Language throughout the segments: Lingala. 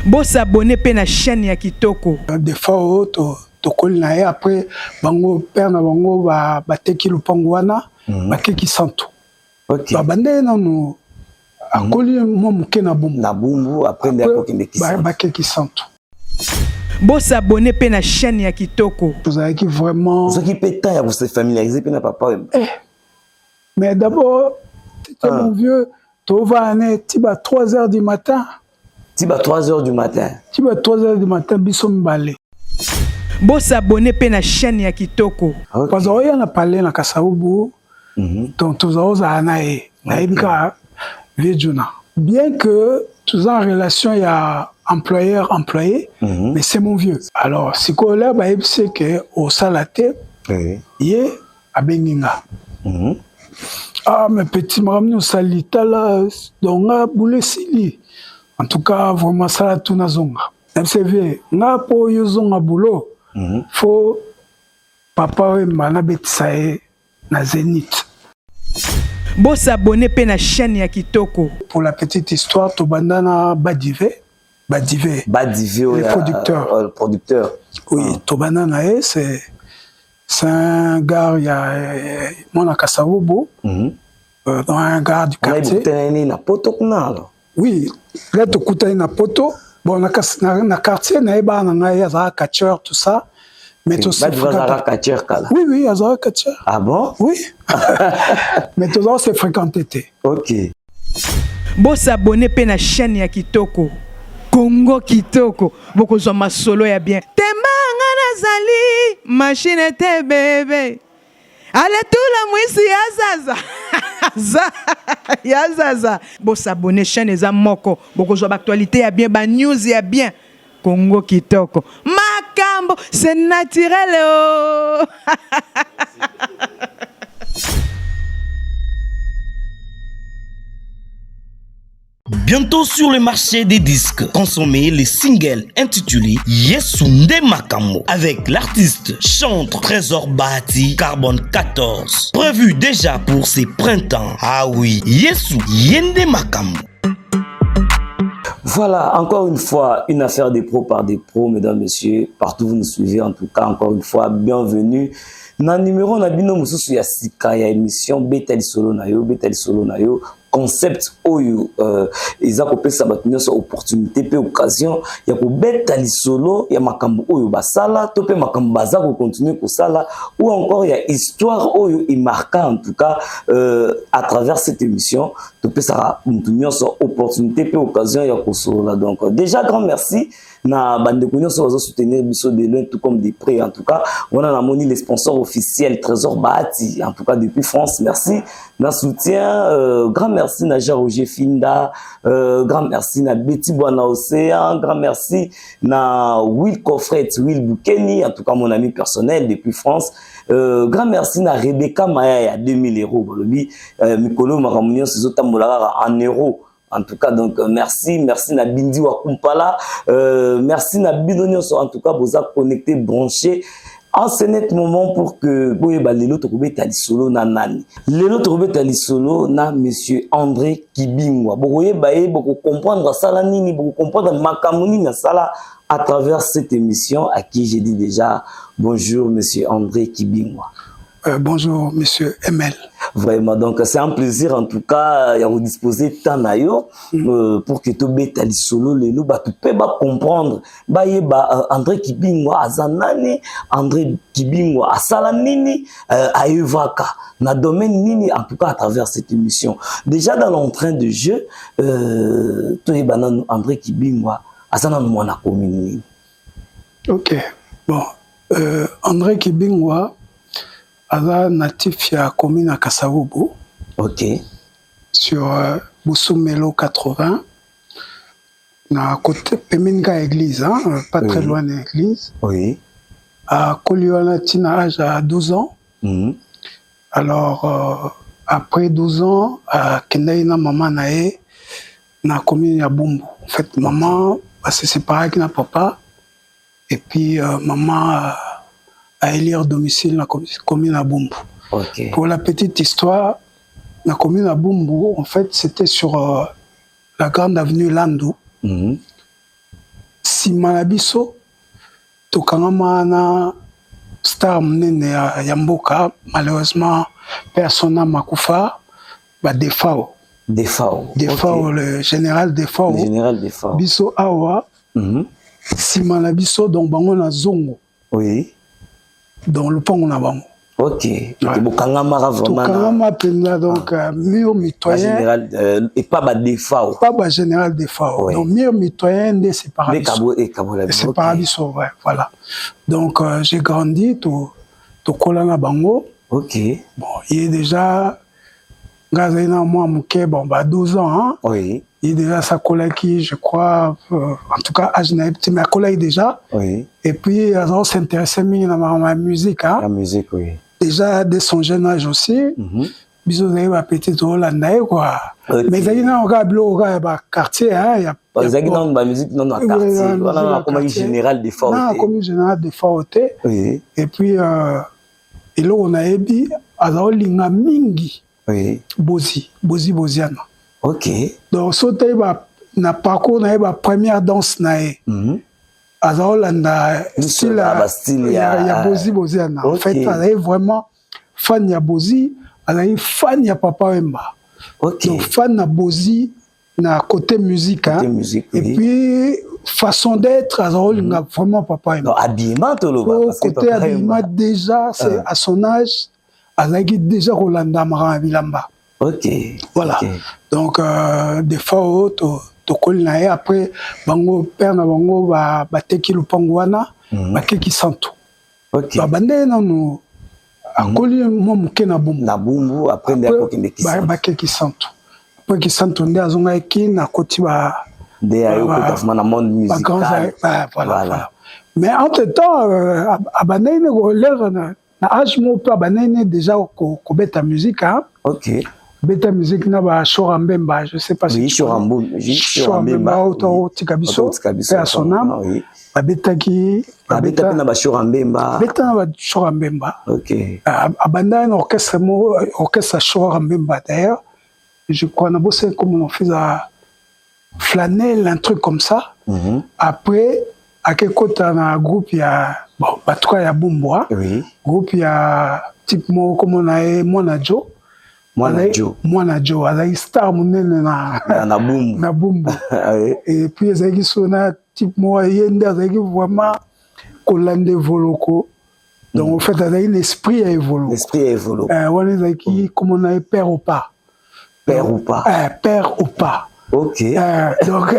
Bo s'abonner pe na chaîne ya Kitoko. Des fois to kolina après bango père na bango ba teki lupango wana ba keki santu. OK. Ba bande na no akoli mo muke na bumbu. Na bumbu après nda ko keki santu. Ba keki santu. Bo s'abonner pe na chaîne ya Kitoko. Vous avez qui vraiment ce qui peut temps vous se familiariser pe na papa. Mais d'abord mon vieux to va né tiba 3h du matin. Tiba 3h du matin. Tiba 3h du matin biso mbale. Bo s'abonner pe na chaîne ya Kitoko. Parce que on a parlé na Kasavubu. Donc tous os anae na ibika viejuna. Bien que tous en relation il y a employeur employé, mais c'est mon vieux. Alors si ko là ba c'est que au salate yé abenginga. Ah mes petits m'ramener au salita là donc a boule sili. En tout cas vraiment ça tout na zonga. MCV nga po yo zonga boulot. Faut papa et mana betsae na Zénith. Bo s'abonner pe na chaîne ya Kitoko. Pour la petite histoire, to bandana Badivé. Badivé. Badivé, le producteur. Le producteur. Oui, to bandana c'est un gars, il y a mon Akasavubu, dans un gars du quartier. Oui, là tu écoutes na poto. Bon, na quartier, na eba na ya za catcheur tout ça. Mais tout ça. Oui, oui, Azara Katia. Ah bon? Oui. Mais tout ça, c'est fréquenté. OK. Bo s'abonner pe na chaîne ya Kitoko. Congo Kitoko. Boko zo masolo ya bien. Temanga nazali, machine te bébé. Allez tout la mwisi ya zaza. Ya zaza. Bo s'abonner chaîne eza moko. Boko zo actualité ya bien, ba news ya bien. Congo Kitoko. Makambo, c'est naturel. Oh. Bientôt sur le marché des disques, consommez les singles intitulés Yesunde Makambo avec l'artiste chantre Trésor Bahati Carbone 14. Prévu déjà pour ces printemps. Ah oui, Yesu Yende Makambo. Voilà, encore une fois, une affaire des pros par des pros, mesdames, messieurs. Partout où vous nous suivez, en tout cas, encore une fois, bienvenue. Dans le numéro, on a bien nommé sur la Sika, il y a émission Betali Solo Nayo, concept oyo ils ont ça battu sur opportunité pe occasion ya ko Betali Solo ya makambo oyo basala to pe makambo baza ko continuer ko sala ou encore il y a histoire oyo et marquant en tout cas à travers cette émission to pe ça continuer sur opportunité pe occasion ya ko solo. Donc déjà grand merci na bande konyo so soutenir biso de loin tout comme des prêts. En tout cas on a moni les sponsors officiels Trésor Bahati en tout cas depuis France. Merci na soutien grand merci na Roger Finda, grand merci na Betty Boana Océan, grand merci na Will Coffret, Will Boukeni, en tout cas mon ami personnel depuis France. Grand merci na Rebecca Maya à 2000 €. Bolobi Mikolo Maramunion ces autres en euros. En tout cas, donc, merci na Bindi Wakumpala, merci na Bidonio, en tout cas, vous avez connecté, branché. En ce net moment pour que Lelo Tokobe Tali Solo na nani. Lelo Tokobe Tali Solo na monsieur André Kibingwa. Bokoye baye boko comprendre sala nini, boko comprendre makamuni na sala à travers cette émission à qui j'ai dit déjà bonjour monsieur André Kibingwa. Bonjour monsieur Emel. Vraiment, donc c'est un plaisir en tout cas à vous disposer tant pour que tu Betali Solo Lelo ba tu peux pas comprendre André Kibingwa azanani, André Kibingwa asala nini aevaka na domaine nini en tout cas à travers cette émission. Déjà dans l'entrain de jeu André Kibingwa azana mwana commune. OK. Bon, André Kibingwa Aza natif ya commune à Kasavubu. OK. Sur Boussoumelo 80. Na côté Peminga église, hein, pas très loin de l'église. Oui. À Koliola Tina âge à 12 ans. Alors après 12 ans, à Kendaïna maman nae na commune ya Bumbu. En fait maman s'est séparée avec na papa et puis maman à élire domicile dans la commune à Bumbu. Okay. Pour la petite histoire, la commune à Bumbu, en fait, c'était sur la grande avenue Landou. nsima na biso tokangama na star monene ya mboka malheureusement personne makufa Defao. Defao, okay. Le général Defao. Le général Defao. Biso awa nsima na biso donc bango na zongo. Oui. Dans le pont na bango. Ok. Bokangama vraiment. Tokangama penza donc mur mitoyen. Général et pas Defao. Pas général Defao. Oui. Donc mur mitoyen des séparés. C'est Paradiso, ouais, voilà. Donc j'ai grandi to kolana bango. Ok. Bon, il est déjà Gazena moi mouké bon 12 ans hein. Oui. Il est déjà sa collègue qui je crois en tout cas âge na petit ma collègue déjà. Oui. Et puis on s'intéressait à ma musique hein. La musique oui. Déjà dès son jeune âge aussi. Biso zai ba petit Hollandais quoi. Mais zai na on ba quartier hein, il y a zai na ba musique non na quartier. Voilà comme général de Fort. Non, comme général de Fort. Oui. Et puis et là on a ebi azaolinga mingi. Oui. Boziana. Ok. Donc, sauter na parcours na première danse na Azaolanda style ya Boziana. En fait, elle est vraiment fan ya Bozi, elle est fan ya Papa Wemba. Ok. Donc fan na Bozi na côté musique hein. Côté musique. Et puis façon d'être Azaolinga vraiment Papa Wemba. Non, habillement tout le parce que côté habillement déjà c'est à son âge. Azaki déjà Rolanda Mara Bilamba. Ok. Voilà. Okay. Donc, des fois, to kolina après, bango père na bango ba teki lupangwana, ba keki santo. Ok. Ba bande na no akoli mo muke na bumbu. Na bumbu après nda ko keki santo. Ba keki santo. Après keki santo nda azonga eki na koti ba de ayo ko tafuma na monde musical. Voilà. Mais entre temps, abande ne go l'air na âge mo pa banene déjà ko beta musique hein. OK. Beta musique na ba Chorambemba, je sais pas si Chorambemba auto tikabiso personnel. Oui. Ba beta ki ba beta na ba Chorambemba. Beta na ba Chorambemba. OK. Abanda un orchestre Chorambemba d'ailleurs. Je crois na bossé comme on fait à Flanel un truc comme ça. Après à quel côté un groupe il y a bon bah toi il y a Bumboa. Oui. Groupe il y a type mo comme on a Monajo. Monajo azali star munene na Bumbu. Na Bumbu. Et puis azali sona type mo yende azali vraiment kolande voloko. Donc en fait azali l'esprit a évolué. L'esprit a évolué. On est azali comme on a père ou pas. Père ou pas. Père ou pas. OK. Donc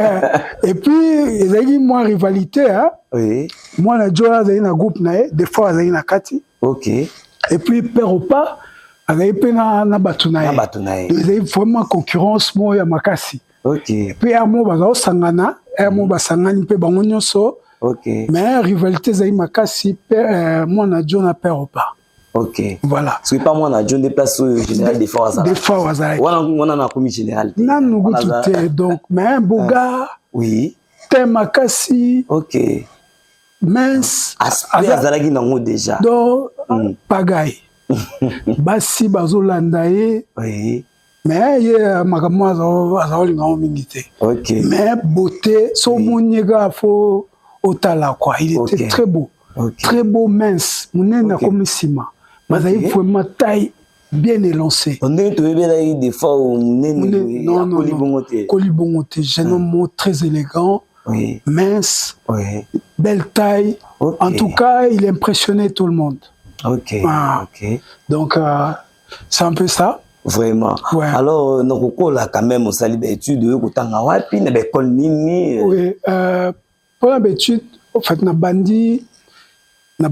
et puis azali moi rivalité hein. Oui. Monajo azali na groupe na des fois azali na kati. OK. Et puis père ou pas azali pe na batunaye. Ils ont vraiment concurrence mo ya makasi. OK. Et puis amo bazao sangana, amo basangani pe bango nyonso. OK. Mais rivalité zai makasi pe moi na John père ou pas. OK. Voilà. C'est pas moi na John déplace au général des fois Des fois azali. On a commis général. Na nugu tout donc mais un boga. Oui. Te makasi. OK. Mince. Azalaki nango déjà. Donc pagaille. Basi bazolanda ye. Oui. Mais il y a makamwa azaolinga omingité. OK. Mais beauté so monyega fo otala quoi, il était très beau. Très beau mince, munena comme sima. Mais il faut vraiment taille bien élancée. On est trouvé des fois non, Kolibongote, jeune homme très élégant. Oui. Mince. Oui. Belle taille. En tout cas, il impressionnait tout le monde. OK. OK. Donc c'est un peu ça. Vraiment. Ouais. Alors nous là quand même au sali d'études ko tanga wapi na école nini. Oui, pour l'habitude en fait na bandi na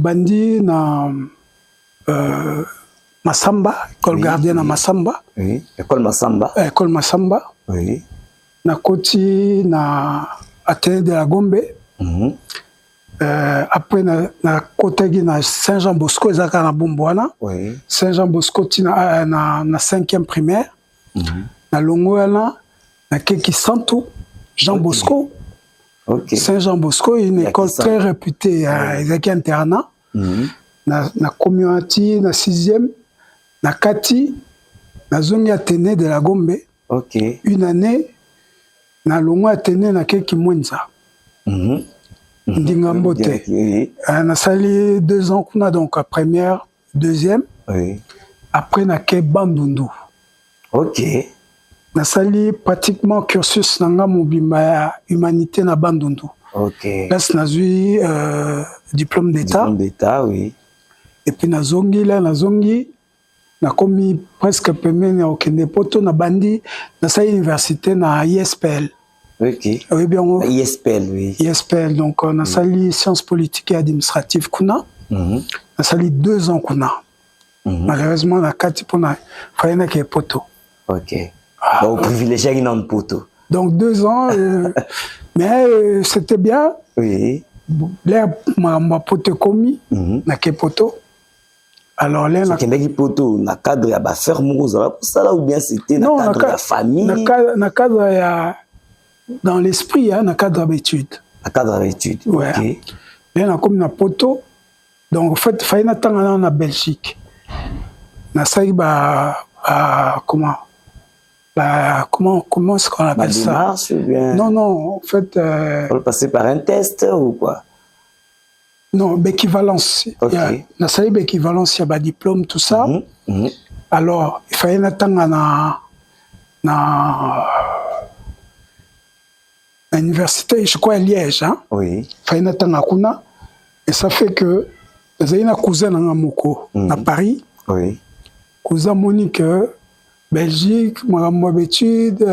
Masamba, école gardien na Masamba. Oui, école Masamba. École Masamba. Oui. Na koti na Athénée de la Gombe. Après na côté na Saint-Jean Bosco ezaka na Bumbwana. Oui. Saint-Jean Bosco na 5e primaire. Na Longoana na Keki Santo Jean Bosco. OK. Saint-Jean Bosco une école très réputée ezaki internat. Na communauté na 6e na Kati na zone Athénée de la Gombe. OK. Une année na Longo Athénée na Keki Mwenza. Ndingambote. Oui. Nasali 2 ans kuna donc première, deuxième. Oui. Après naké Bandundu. Ok. Nasali pratiquement cursus nanga mobimba ya humanité na Bandundu. Ok. Là nazui diplôme d'état. Diplôme d'état, oui. Et puis nazongi nakomi presque pembeni ya okende poto na bandi nasali université na ISPL. Ok. Oui, bien, ISPL, oui. ISPL, donc on a sali sciences politiques et administratives kuna. On a sali 2 ans kuna. Malheureusement, la kati pona fayena ke poto. Ok. Donc privilégié qui n'a poto. Donc 2 ans, mais c'était bien. Oui. L'air ma poto komi na ke poto. Alors là, na qui poto na cadre ya ba faire mouza ça là ou bien c'était na cadre de la famille. Na cadre ya dans l'esprit, hein, dans le cadre d'études. Le cadre d'études, ouais. Ok. Là, comme na poto, donc en fait, il fallait attendre en Belgique. Na saï comment est-ce qu'on appelle ça? Démarche ou bien? Non, en fait. On passer par un test ou quoi? Non, l'équivalence. Ok. Na saï l'équivalence, il y a diplôme, tout ça. Alors, il fallait attendre à l'université, je crois à Liège, hein? Oui. Et ça fait que j'ai un cousin à Moko, à Paris. Oui. Cousin Monique, Belgique, ma étude,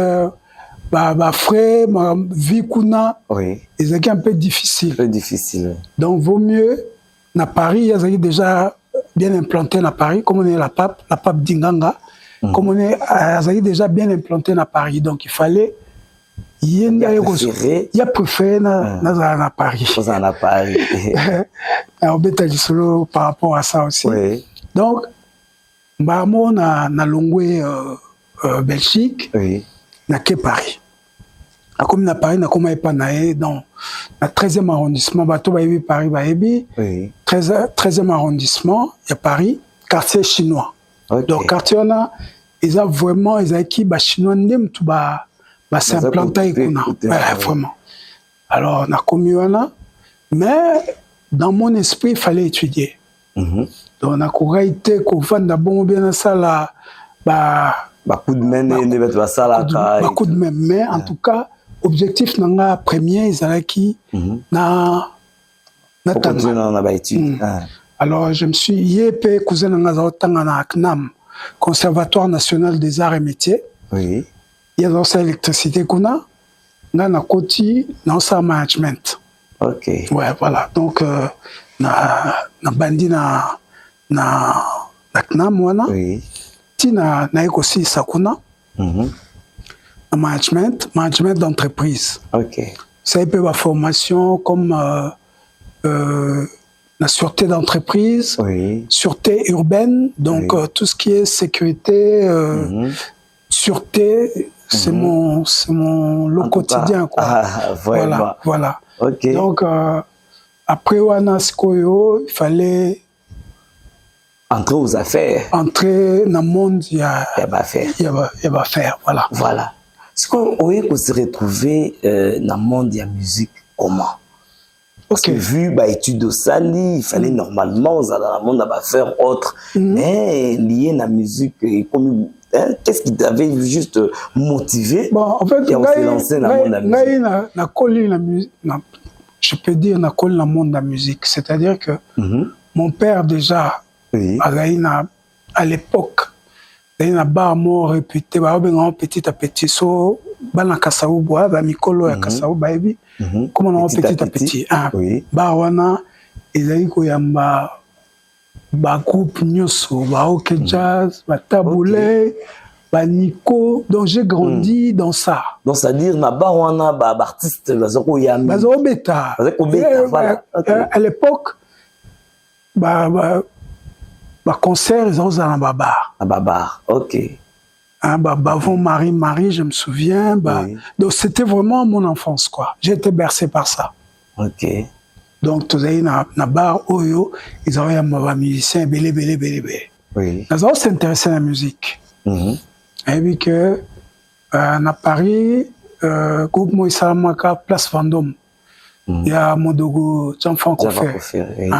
ma frère, ma vie kuna. Oui. Et c'est un peu difficile. Un peu difficile. Donc, vaut mieux, à Paris, il y a déjà bien implanté à Paris, comme on est la pape d'Inganga, comme on est déjà bien implanté à Paris. Donc, il fallait. Il y a préféré à Paris. À Paris. On peut solo par rapport à ça aussi. Oui. Donc, on a longé Belgique, oui. Na ke Paris. Comme na Paris, na comme dans le 13e arrondissement, Paris, oui. 13e arrondissement, il y a Paris, quartier chinois. Okay. Donc, quartier, ils ont vraiment, ils ont acquis chinois, tout c'est implanté vraiment. Alors, on a commis mais dans mon esprit, il fallait étudier. Donc, on a été qu'on d'abord bien ça là, coup de main, coup de main. Mais en tout cas, objectif n'a premier, ils allaient qui na alors, je me suis yépé cousin na CNAM, Conservatoire national des arts et métiers. Oui. Il y a dans l'électricité qu'on a côté dans sa management. Ok. Ouais, voilà. Donc, na bandi na CNAM, oui. Na aussi sakuna. Management d'entreprise. Ok. Ça y peut la formation comme la sûreté d'entreprise, oui. Sûreté urbaine, donc oui. Tout ce qui est sécurité, sûreté. C'est mon lot quotidien, quoi. Voilà. Okay. Donc, après Wanaskoyo, il fallait entrer aux affaires. Entrer dans le monde, il y a affaire, voilà. Voilà. Est-ce qu'on se retrouver dans le monde de la musique, comment? Parce que vu l'étude de Sali, il fallait normalement, dans le monde d'affaires autre, mais lié à la musique, comme qu'est-ce qui t'avait juste motivé en fait, à se lancer dans le monde de la musique? Je peux dire dans le monde de la musique. C'est-à-dire que mon père, déjà, oui. À l'époque, il a un mot réputé, petit à petit, so, bana kasaou boa, ba mikolo ya kasaou baebi, comment on petit à petit. Ba wana, ils ont koyamba. Ba groupe nyoso, ba ok jazz, ba taboulé, ba Nico, donc j'ai grandi dans ça. Donc ça veut dire na ba wana ba artiste bazoko yami. Bazoko beta. Voilà. À l'époque, ba concert ils ont dans babar. À babar. OK. Bavon Marie, je me souviens, oui. Donc c'était vraiment mon enfance quoi. J'ai été bercé par ça. OK. Donc, tous les na bar oyo, ils avaient un musicien belé. Oui. Ils ont s'intéressé à la musique. Et puis que à Paris, groupe Moïse Salamaka, Place Vendôme. Il y a Modogo, Jean-François Koffer.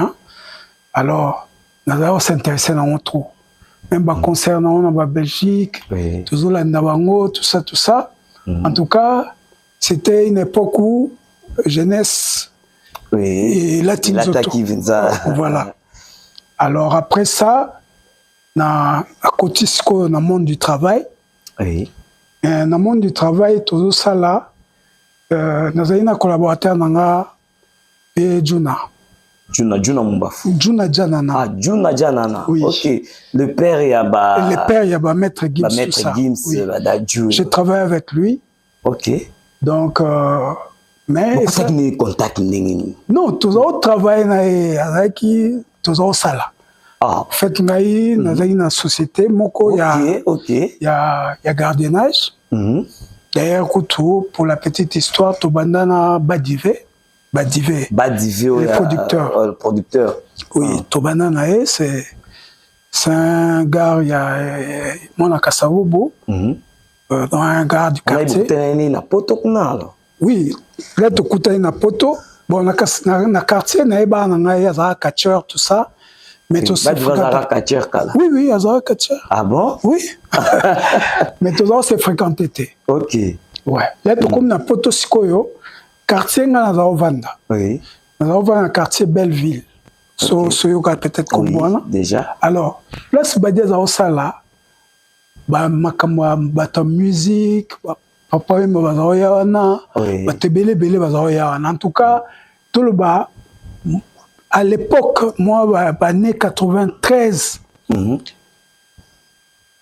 Alors, nous avons s'intéressé dans mon trou. Même concernant la Belgique, toujours la Nabango, tout ça. En tout cas, c'était une époque où jeunesse et latine. Voilà. Alors après ça, à côté dans le monde du travail, dans le monde du travail, tout ça là, nous avons un collaborateur et Juna. Juna Mumbafu. Juna Janana. Ah, Juna Janana. Oui. Ok. Le père, il y a Maître Gims. Maître Gims, oui. Je travaille avec lui. Ok. Donc, mais. Contact. Non, toujours travailler avec toujours ça là. Ah. En fait, nous avons une société, il y a gardiennage. D'ailleurs, pour la petite histoire, tout bandana Badivé, le producteur. Le producteur. Oui, Tobana c'est un gars, il y a mon Kasavubu, dans un gars du quartier. Oui, là, tu écoutes un poto. Bon, dans le quartier, il y a un catcheur, tout ça. Mais tout ça. Oui, il y a un catcheur. Ah bon? Oui. Mais tout ça, c'est fréquenté. Ok. Ouais. Là, tu comme un poto Sikoyo. Quartier nga na Vanda. Oui. Dans le quartier Belleville. Peut-être comme moi. Déjà. Alors, là, c'est Badia Zaosala. Ta musique, papa et ma yawana, bele en tout cas, tout le bas. À l'époque, moi, année 93,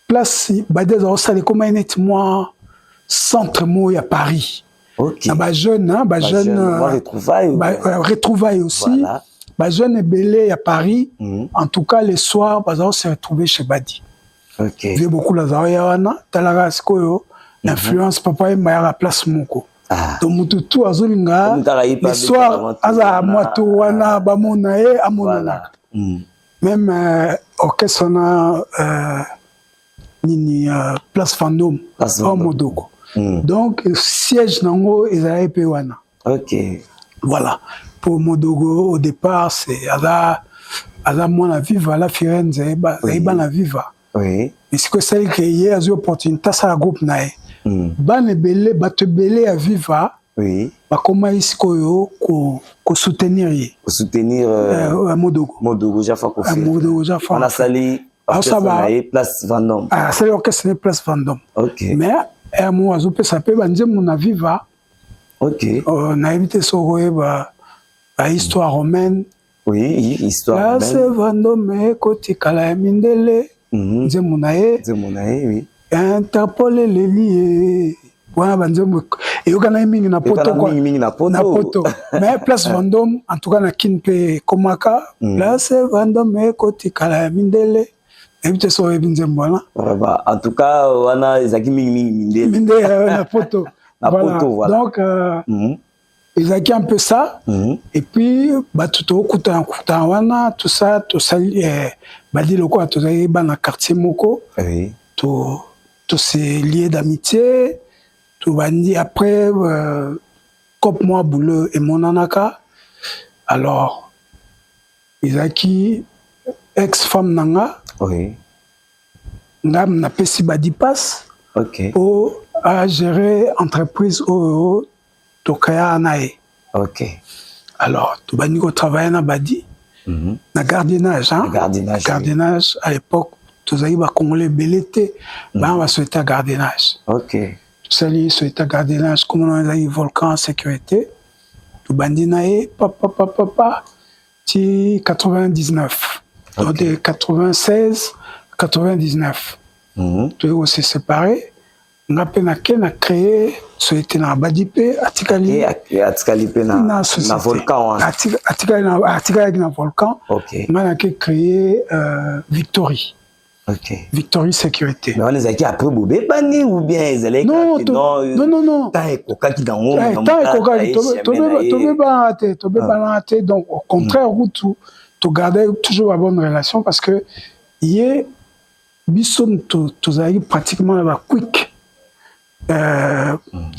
place Badia Zaosala, comme un moi, centre moi à Paris. Ok. Jeune, retrouvailles aussi. Voilà. Jeune et belé à Paris. En tout cas, les soirs, on s'est retrouvé chez Badi. Ok. Il y a beaucoup de l'influence, papa et ma la place moko. Donc, tout azolinga. Les soirs, à Moito, wana, bamonae, amonana. Même, orchestre, on a, place Fandom, en Modoko. Donc, siège nango Isaïe Pewana. Ok. Voilà. Pour Modogo, au départ, c'est Ada Mona Viva, la Firenze, Ibana Viva. Oui. Et c'est que celle qui a eu l'opportunité, ça a groupe nae. Bane belé, bate belé à Viva. Oui. Comment est-ce qu'on soutenir soutenir Modogo. Modogo, Jaffa Kofi. Modogo, Jaffa. On a sali. Ça va. Place Vendôme. Ah, c'est l'orchestre de Place Vendôme. Ok. Mais, moi, je peux banze mon Viva. Ok. On a évité ce histoire romaine. Oui, histoire romaine. Place Vendôme, côté Kalamindele. Zemunae, oui. Interpol les liés. Voilà, banzemo. Et il y a mingi na poto quoi. Na poto. Mais Place Vendôme, en tout cas na Kinpe Komaka. Place Vendôme, côté Kalamindele. Évite ça, en tout cas, on a Isaki Mindele. Mindele, na poto. Voilà. Donc, Isaki un peu ça. Et puis, tout ça, tout ça, dit le quoi, tout ça, dans le quartier Moko. Oui. Tout c'est lié d'amitié. Tout bandi après, comme moi, Bouleux et mon anaka. Alors, Isaki, ex-femme nanga. Oui. Ngam na pesi badi passe. Ok. Pour gérer entreprise au Tokaya Anae. Ok. Alors, tout bani ko travailler na badi. Na gardiennage, hein. Gardiennage à l'époque, tous aïba congolais belete, on va souhaiter un gardiennage. Ok. Tout ça lié souhaiter un gardiennage comme on a eu volcan sécurité. Tout bandi nae papa ti 99. Okay. Donc de 96 99. Tout s'est séparé. On a créé souhaiter na badipe atikali na volcan. Atikali na volcan. Ok. On a créé Victory. Ok. Victory Sécurité. Mais on les a qui après Boubé Bani ou bien ils allaient non. Donc au contraire, tu gardais toujours la bonne relation parce que hier, Bisson, tu as pratiquement la quick,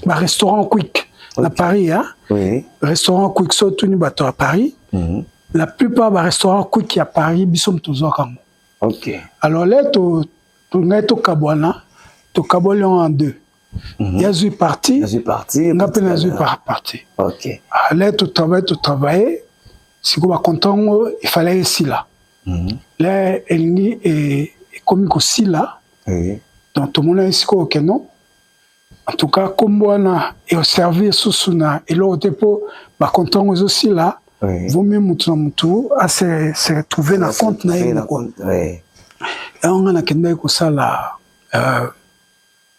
restaurant quick. Na Paris, hein? Oui. Restaurant Quick So, tout bateau à Paris. La plupart des restaurants Quick à Paris, ils sont tous en Ok. alors là, tu es au Kabouana, tu es en deux. Il y a une partie. Il y a une partie. On appelle une partie. Ok. Là, tu travailles. Si tu es content, il fallait ici là. Là, elle est comme ici là. Oui. Donc, tout le monde est ici au non. En tout cas, comme on a et au service sous Suna et l'autre dépôt, bah content aussi là. Vaut mieux mutu à se retrouver dans le compte. Et on a qu'un coup ça la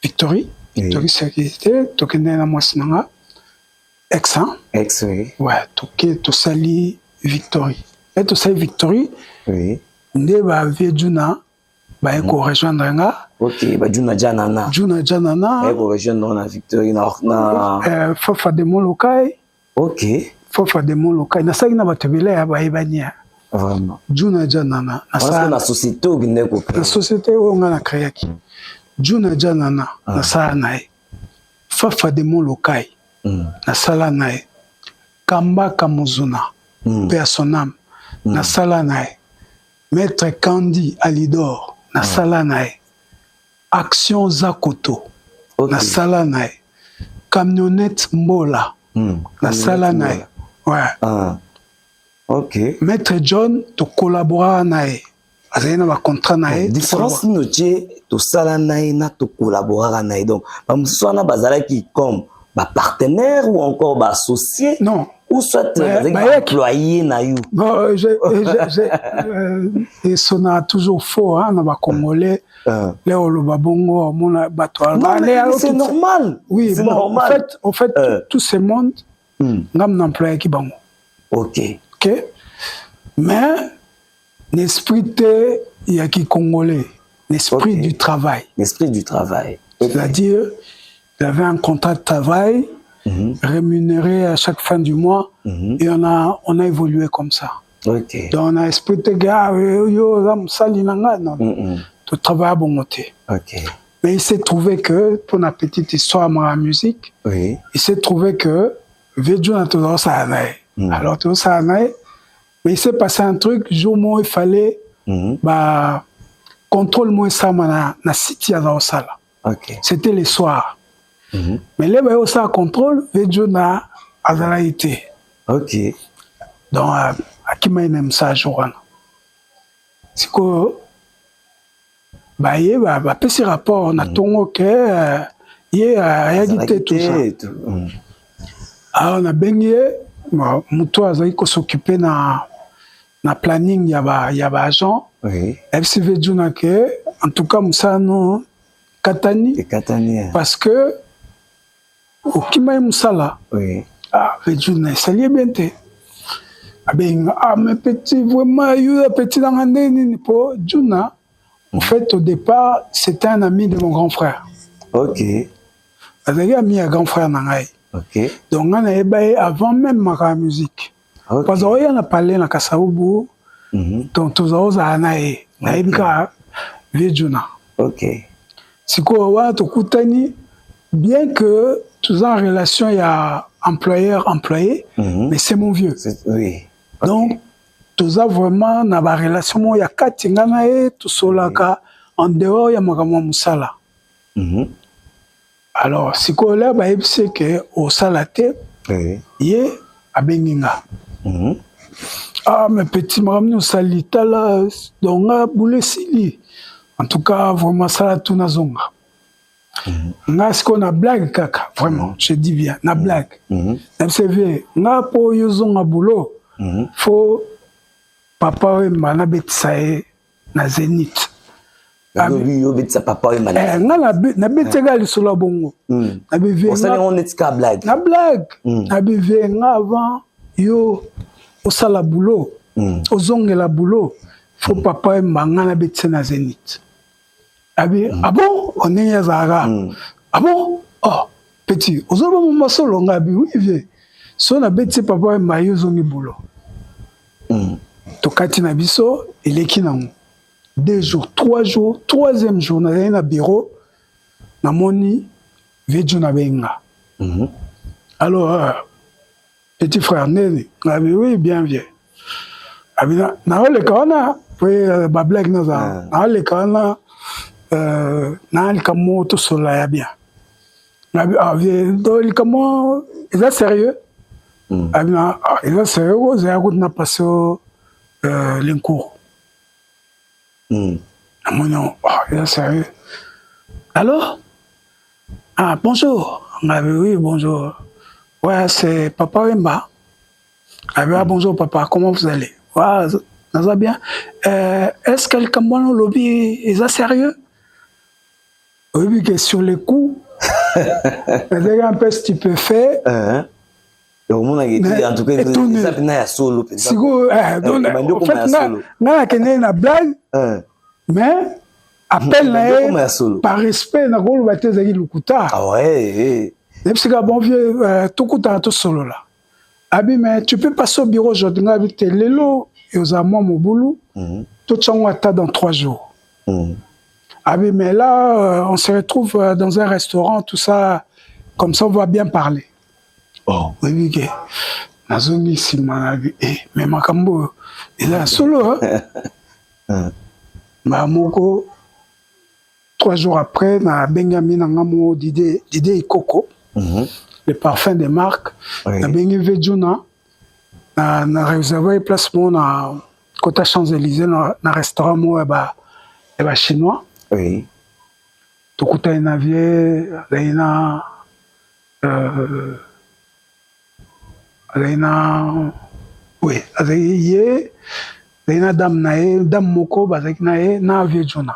Victory. Victory sécurité. Tu connais la moisson ex hein. Ex oui. Ouais. Tu sali Victory. Et tu sali Victory. Oui. Ne va via Juna. Bah éco rejoindre nga. Ok. Bah Juna Janana. Juna Janana. Éco rejoindre na Victory na. Fafa de Molokai. Ok. Fafa de Molokai. Na sagi na batebele ya ba ibania. Vraiment. Juna Janana. Parce que la société au Guinée la société où on a créé qui. Juna Janana. Na sala nae. Fafa de Molokai. Na sala nae. Kamba Kamuzuna. Personnam. Na sala nae. Maître Kandi Alidor. Na sala nae. Action Zakoto. Na sala nae. Camionnette Mbola. Na sala nae. Ouais. Ok. Maître John, tu collabores nae. Azena ba contrat nae. Différence notier to sala nae na to collaborer nae. Donc, ba musona bazala qui comme ba partenaire ou encore ba associé. Non. Ou soit employé na you. Bon, et ça a toujours faux hein, dans les Congolais. Les Olobabongo, mon bateau. Non, mais c'est normal. Oui, c'est bon, normal. En fait, tout ce monde, n'am employé qui bango. Ok. Ok. Mais l'esprit de il y a qui Congolais, l'esprit du travail. L'esprit du travail. C'est-à-dire, il avait un contrat de travail. Rémunéré à chaque fin du mois et on a évolué comme ça. Okay. Donc on a expliqué gars tu travailles à bon côté. Okay. Mais il s'est trouvé que pour la petite histoire de la musique, il s'est trouvé que Védjou a toujours ça alors tout ça mais il s'est passé un truc jour où il fallait bah contrôle moins ça na city à ça. Okay. C'était les soirs. Mais là, il y a aussi un contrôle, Védjona a été. Ok. Donc, à qui m'a aimé ça, Joran? C'est que, bah, il y a un petit rapport, on a tout que, il y a agité tout ça. Alors, on a baigné, Moutou a s'occuper na planning, il y a un agent. Oui. FC Védjona que, en tout cas, Moussa, non, Katani. Parce que, au Kimaï Moussala, Védjuna, ça lié bien. Mais petit, vraiment, il y a un petit dans l'année pour Juna. En fait, au départ, c'était un ami de mon grand frère. Ok. Il avait un ami à grand frère Nangaï. Ok. Donc, on a ébaillé avant même ma musique. Okay. Parce qu'on a parlé dans Kassaoubou, donc tous les ans, on a ébaillé Védjuna. Ok. C'est quoi, tu Koutani, bien que tous en relation, il y a employeur-employé, mais c'est mon vieux. Oui. Okay. Donc, tous a vraiment dans la relation, il y a quatre tinganae, tout cela, en dehors, il y a Magama Moussala. Alors, si quoi là, c'est que au salate, il y a Abenginga. Ah, mes petits marams, salita là, donc, boule sili. En tout cas, vraiment, ça a tout nazonga. Nga ce qu'on a blague kaka, vraiment, je dis bien, na blague. MCV, nga po yozonga boulot, faut papa et mana betsae na Zénith. Yo betsa papa et mana. Nga na betega li solo bongo. Na beve. On sait on est ka blague. Na blague. Na beve nga avant yo osala boulot, ozongela boulot, faut papa et mana na betsa na Zénith. Ah bon, on est à Zara. Ah bon, oh, petit, on a mon masolo, on a oui, vieux. Si on a bêté papa et maillot, on est boulot. Tokati na biso, il est qui n'a 2 jours, 3 jours, 3e jour, on a un bureau, na moni, Védjou na benga. Alors, petit frère, Nene, oui, bien vieux. Na le kana, puis blague na za. Na le kana, na le kamo tout cela ya bien. Le kamo, il est sérieux. Il est sérieux, il a passé l'encours. Il est sérieux. Alors? Ah, bonjour. Oui, bonjour. Ouais, c'est Papa Wemba. Bonjour papa, comment vous allez? Ouais, ça va bien. Est-ce que le Cameroun lobby est sérieux? Oui, que sur les coups, un peu ce que tu peux faire. En tout cas, ça solo. Si vous, en fait, na blague, mais appelle par respect, na gros le zaki lukuta. Ah ouais. C'est que bon vieux, tout kuta tout solo là. Abi, mais tu peux passer au bureau aujourd'hui avec tes lélo et aux amants mon boulot. Tout ça on attend dans 3 jours. Abi, mais là, on se retrouve dans un restaurant, tout ça, comme ça on va bien parler. Oh, oui, oui, Nazongi Simanabi, mais Makambo, il est solo, hein? Moko, 3 jours après, na Benjamin Angamo Didé Ikoko, les parfums des marques, na Bengi Vejuna, na réservé placement na côté Champs-Élysées, na restaurant chinois. Oui. Tout côté navier, oui, dame moko na viejuna.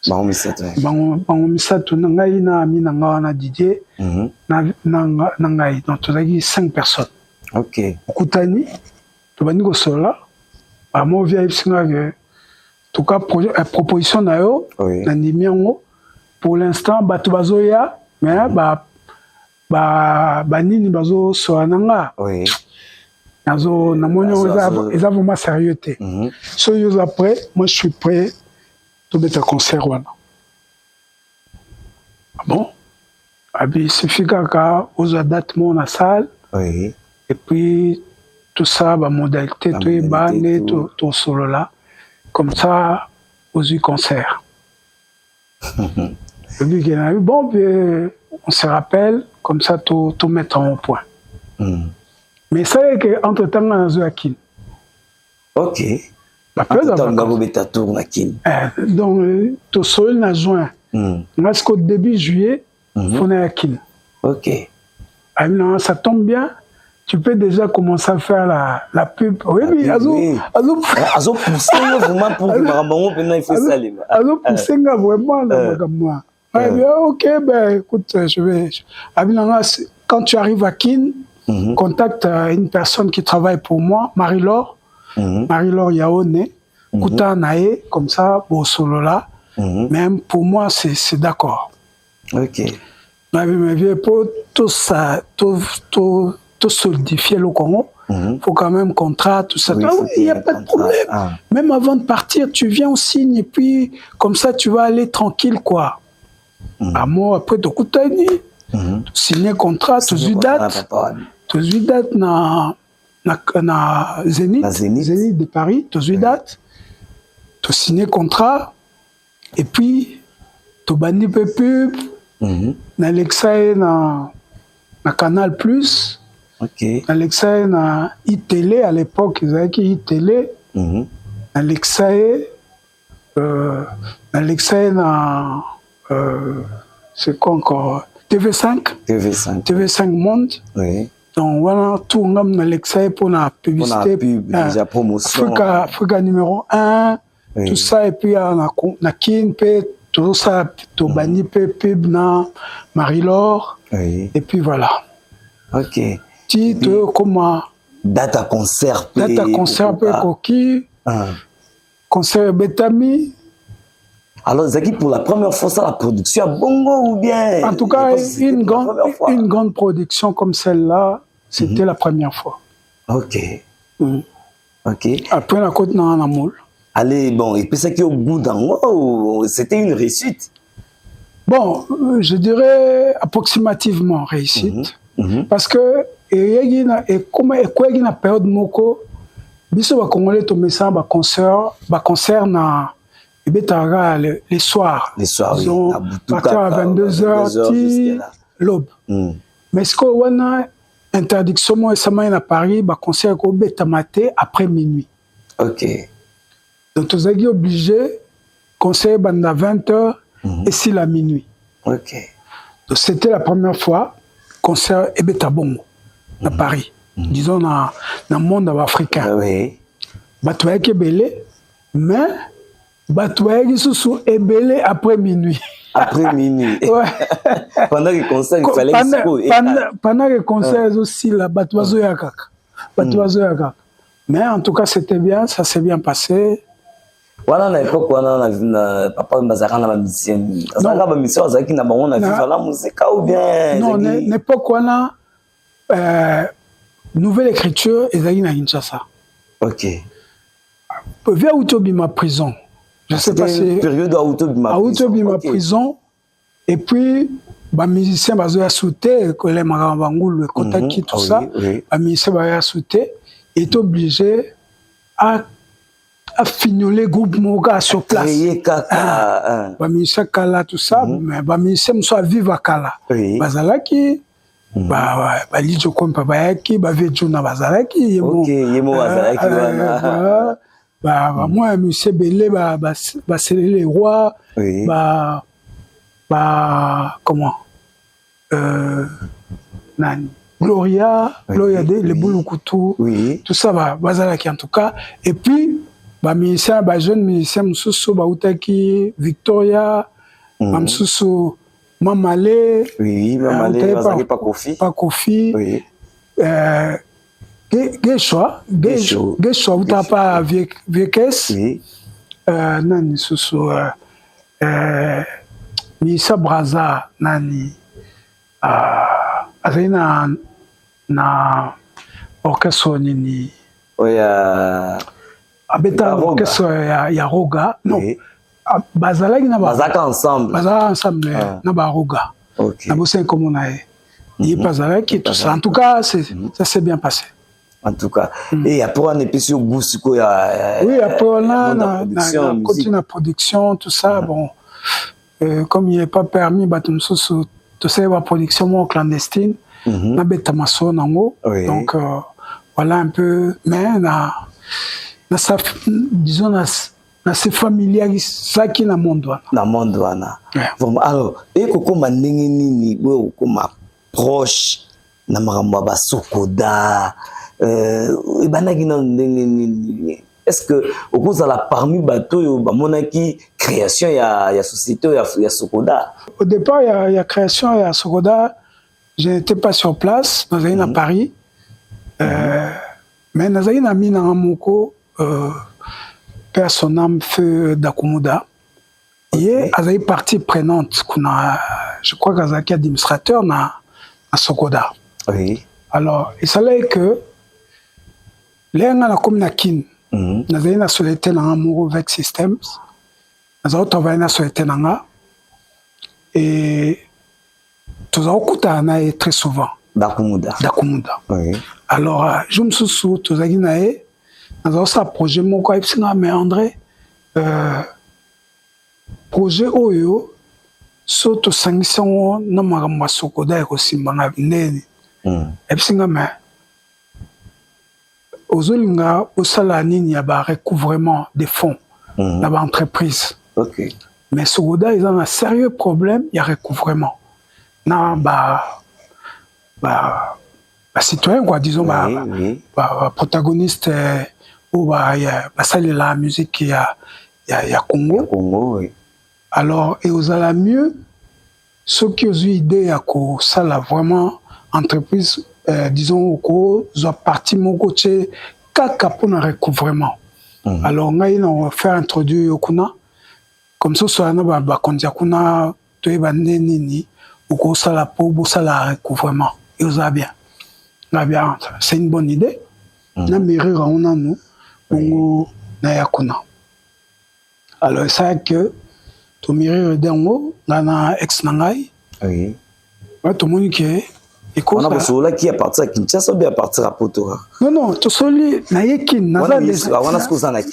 Bangomisatu ngai na mina na Didier na ngai donc tozaki 5 personnes. OK. Okutani to bani ko sola ba mo via isinga que tout cas proposition na yo na ndimiango pour l'instant batu bazoya mais nini bazo soananga. Oui. Nazo na monyo ils ont vraiment sérieux. So years après, moi je suis prêt to mettre un concert wana. Ah bon? Abi suffit kaka aux dates mon na salle. Oui. Et puis tout ça ba modalité to ebane to solo là comme ça aux concert. Et puis bon on se rappelle comme ça tout mettre en point. Mais ça est que entre temps on a Akin. OK. Donc tout seul na juin. Parce qu'au début juillet on est Akin. OK. Alors ça tombe bien. Tu peux déjà commencer à faire la pub. Oui, oui, Azo poussé vraiment pour que Marabango il fait ça les gars. Azo poussé vraiment moi. OK, ben écoute, je vais quand tu arrives à Kin, contacte une personne qui travaille pour moi, Marie-Laure. Marie-Laure Yaone, Kouta Nae, comme ça, pour solo là. Même pour moi, c'est d'accord. OK. Mais pour tout ça, tout solidifier le Congo, il faut quand même contrat, tout ça. Il n'y a pas de problème. Même avant de partir, tu viens, on signe, et puis comme ça, tu vas aller tranquille, quoi. À moi, après, tu signer contrat, tu as date na Zénith de Paris, tu as date, tu signer contrat, et puis tu as banni pub, na Alexa na Canal Plus, Alexa na iTélé à l'époque, ils avaient iTélé, Alexa na c'est quoi encore? TV5 Monde. Oui. Donc voilà, tout le monde Alexa pour la publicité. Déjà promotion. Africa numéro 1, tout ça, et puis na Kin, tout ça, tout bani pub na Marie-Laure. Et puis voilà. OK. Titre, comment? Date à concert. Coquille. Concert Betami. Alors, Zaki, pour la première fois, ça, la production à Bongo ou bien? En tout cas, une grande production comme celle-là, c'était la première fois. OK. OK. Après, la côte n'a un moule. Allez, bon, et puis ça qui est au bout d'un mois, c'était une réussite? Bon, je dirais approximativement réussite. parce que comment ekweki na période moko biso ba congolais to mesa ba concert na ebetaka les soirs oui, à partir à 22h ti l'aube mais ce que wana interdiction mo esama na Paris ba concert ko betamate après minuit. OK. Donc tu es obligé concert banda 20h et si la minuit. OK. Donc c'était la première fois concert ebetabongo à Paris. Disons dans le monde africain. Oui. Batouaki belé mais batouaki sous ebelé après minuit. Après minuit. Ouais. Pendant le concert, il fallait pendant le concert aussi là batouazo yakaka. Batouazo yakaka. Mais en tout cas c'était bien, ça s'est bien passé. Voilà à l'époque on a papa Bazaka na musicien. Bazaka ba musicien azaki na bango na vivre la musique ou bien. Non, l'époque on a nouvelle écriture ezaki na Kinshasa. OK. Vers Outobima prison. Je sais pas si période à Outobima prison et puis ba musicien bazoya sauter que les marabangulu le contact tout ça. Ba musicien bazoya sauter est obligé à fignoler groupe moga sur place. Ba musicien kala tout ça mais ba musicien soit vivre à kala. Bazalaki ba lijo kompa bayaki ba vejuna bazalaki OK yemo bazalaki wana. Moi monsieur Belé ba c'est les rois comment nani Gloria les Bouloukutu tout ça bazalaki en tout cas et puis ba musicien ba jeune musicien mususu ba utaki Victoria mususu Mamale bazalaki pas Kofi Geshwa utapa Viekes nani susu Misa Braza nani azali na orchestre nini abeta orchestre ya Roga non bazalaki na bazaka ensemble na ba Roga na bosen comme on a il bazalaki tout ça en tout cas ça s'est bien passé. En tout cas, et après on est plus au goût oui, après on a continué la production, tout ça. Bon, comme il n'est pas permis, tout ça la production clandestine, na betamaso nango. Donc voilà un peu, mais disons na c'est familial ça qui na monde wana. Alors, et comment nini ou comme proche na makambo ba Sokoda. Est-ce que au cause de la parmi bateau monaki création ya société ya Sokoda? Au départ il y a création ya Sokoda, je n'étais pas sur place, nous allons à Paris. Mais nous allons à Mina Moko père son âme feu d'Akumuda. Et elle est partie prenante je crois qu'elle est administrateur na Sokoda. Oui. Alors, il fallait que les gens na comme na kin na zai na solete na amour avec systems na autres travailler na solete na et tous okuta na très souvent d'Akumuda oui. Alors je me souviens tous aki na na ça projet moko epsinga mais André projet oyo so to sangisango na makambo Sokoda ko simbanga ndeni epsinga mais ozolinga osala nini ya ba recouvrement des fonds na ba entreprise. OK. Mais Sokoda ils ont un sérieux problème il y a recouvrement na ba citoyen quoi disons ba protagoniste ou ba sali la musique ya Congo oui. Alors et osala mieux ceux qui ont eu idée à ko sala vraiment entreprise disons ko zo parti mon côté kaka pour un recouvrement. Alors on va faire introduire yokuna comme ça soit na ba kondia kuna to ebande nini ou ko sala pour bo sala recouvrement et ça bien. Bien, c'est une bonne idée. Na mairie on a nous bongo na yakuna. Alors ça que to mairie dango na ex nangai. Oui. Ba to moni que On a besoin qui est parti à Kinshasa ou bien parti à Potora. Non, tu soli na yekin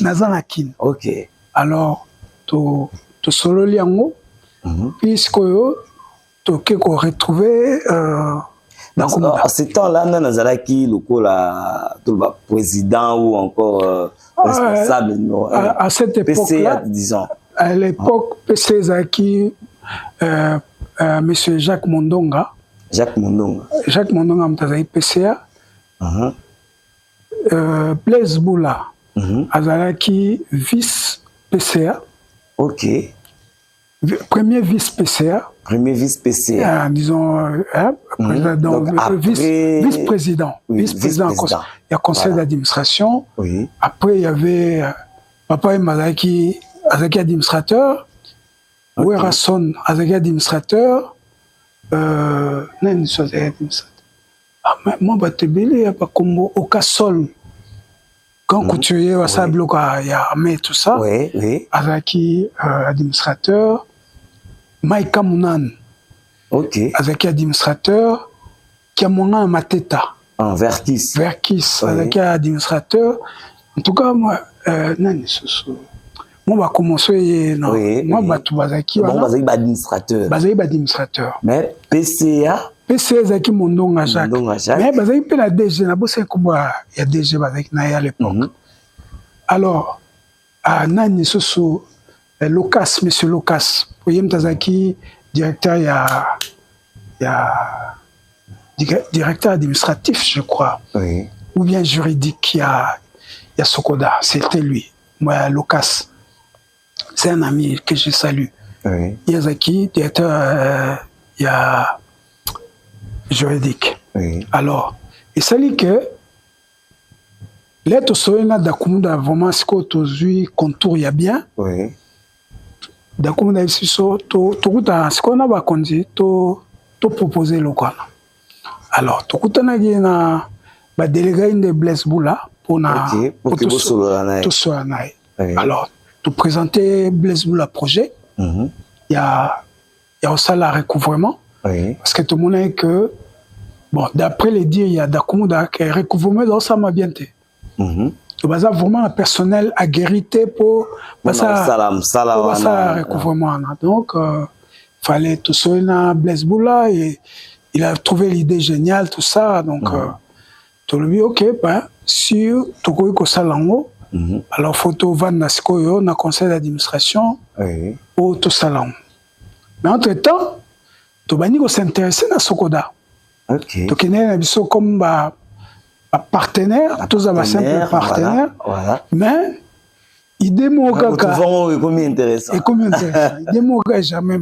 nazanakin. Ok. Alors tu solo liango puisque tu ko retrouver à ce temps-là nazalaki lokola tout le président ou encore responsable à cette époque-là, disons. À l'époque PC Zaki monsieur Jacques Mondonga mtazai PCA Blaise Boula azalaki vice PCA. Ok. Premier vice PCA, disons président, vice-président, vice-président. Il y a conseil d'administration. Oui. Après il y avait Papa Mazaki administrateur, Ouerason Azaki administrateur. Nani soit administrateur. Moi batebele ya bakombo Okasol. Quand couturier wa sabloka ya armée tout ça. Oui. Azaki administrateur. Maïka Mounan. Ok. Azaki administrateur. Kiamonga Mateta. Verkis. Azaki administrateur. En tout cas moi nani soso. Moi va commencer non. Moi batu bazaki administrateur. Mais PCA Zaki Mondonga Jacques. Mais bazaki pe la DG na bosse ko ya DG bazaki na ya l'époque. Alors nani soso Locas, monsieur Locas, Oyem Tazaki, directeur directeur administratif, je crois. Oui. Ou bien juridique, il y a Sokoda, c'était lui. Moi, Locas. C'est un ami que je salue. Oui. Yazaki, directeur, il y a juridique. Oui. Alors, il s'agit que l'être soyena d'Akumunda vraiment ce que tu contour il y a bien. Oui. D'Akumunda ici ce qu'on a conduit, tu proposer le quoi. Alors, tu as na ba délégué de Blaise Boula pour tout ça. Alors, tu présenter Blaise Boula projet. Il y a aussi la recouvrement. Oui. Parce que tout le monde est que bon, d'après les dires, il y a Dakumunda qui est recouvrement dans ça m'a bien été. Tu vas vraiment un personnel aguerri pour ça recouvrement. Donc, fallait tout ça na Blaise Boula et il a trouvé l'idée géniale, tout ça. Donc, tu lui dis, ok, ben, si tu as que ça l'ango, alors photo van naskoyo na conseil d'administration pour tout ça l'ango. Mais entre-temps, tu vas s'intéresser à Sokoda. Ok. Tu connais comme partenaire, tous un simple partenaire. Voilà. Mais il démontre que combien intéressant. Et combien intéressant. Il démontre jamais.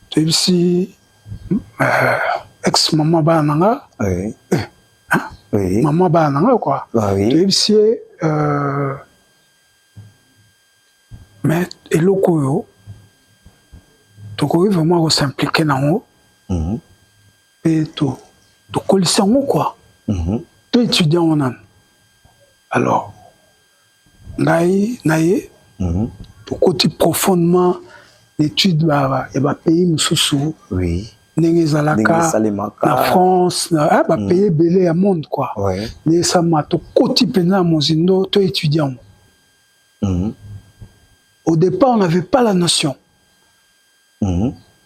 Tu es ici, ex-maman Bananga. Oui. Oui. Maman Bananga, quoi. Oui. Tu es ici, mais et le Koyo, tu peux vraiment s'impliquer dans eux. Et tu colles ça, quoi. Tu es étudiant en an. Alors, tu côté profondément l'étude, il y a pays Moussoussou. Oui. Zalaka, la France, pays belé à monde, quoi. Mais ça m'a tout côté pénal, mon zindo, tu es étudiant. Au départ, on n'avait pas la notion.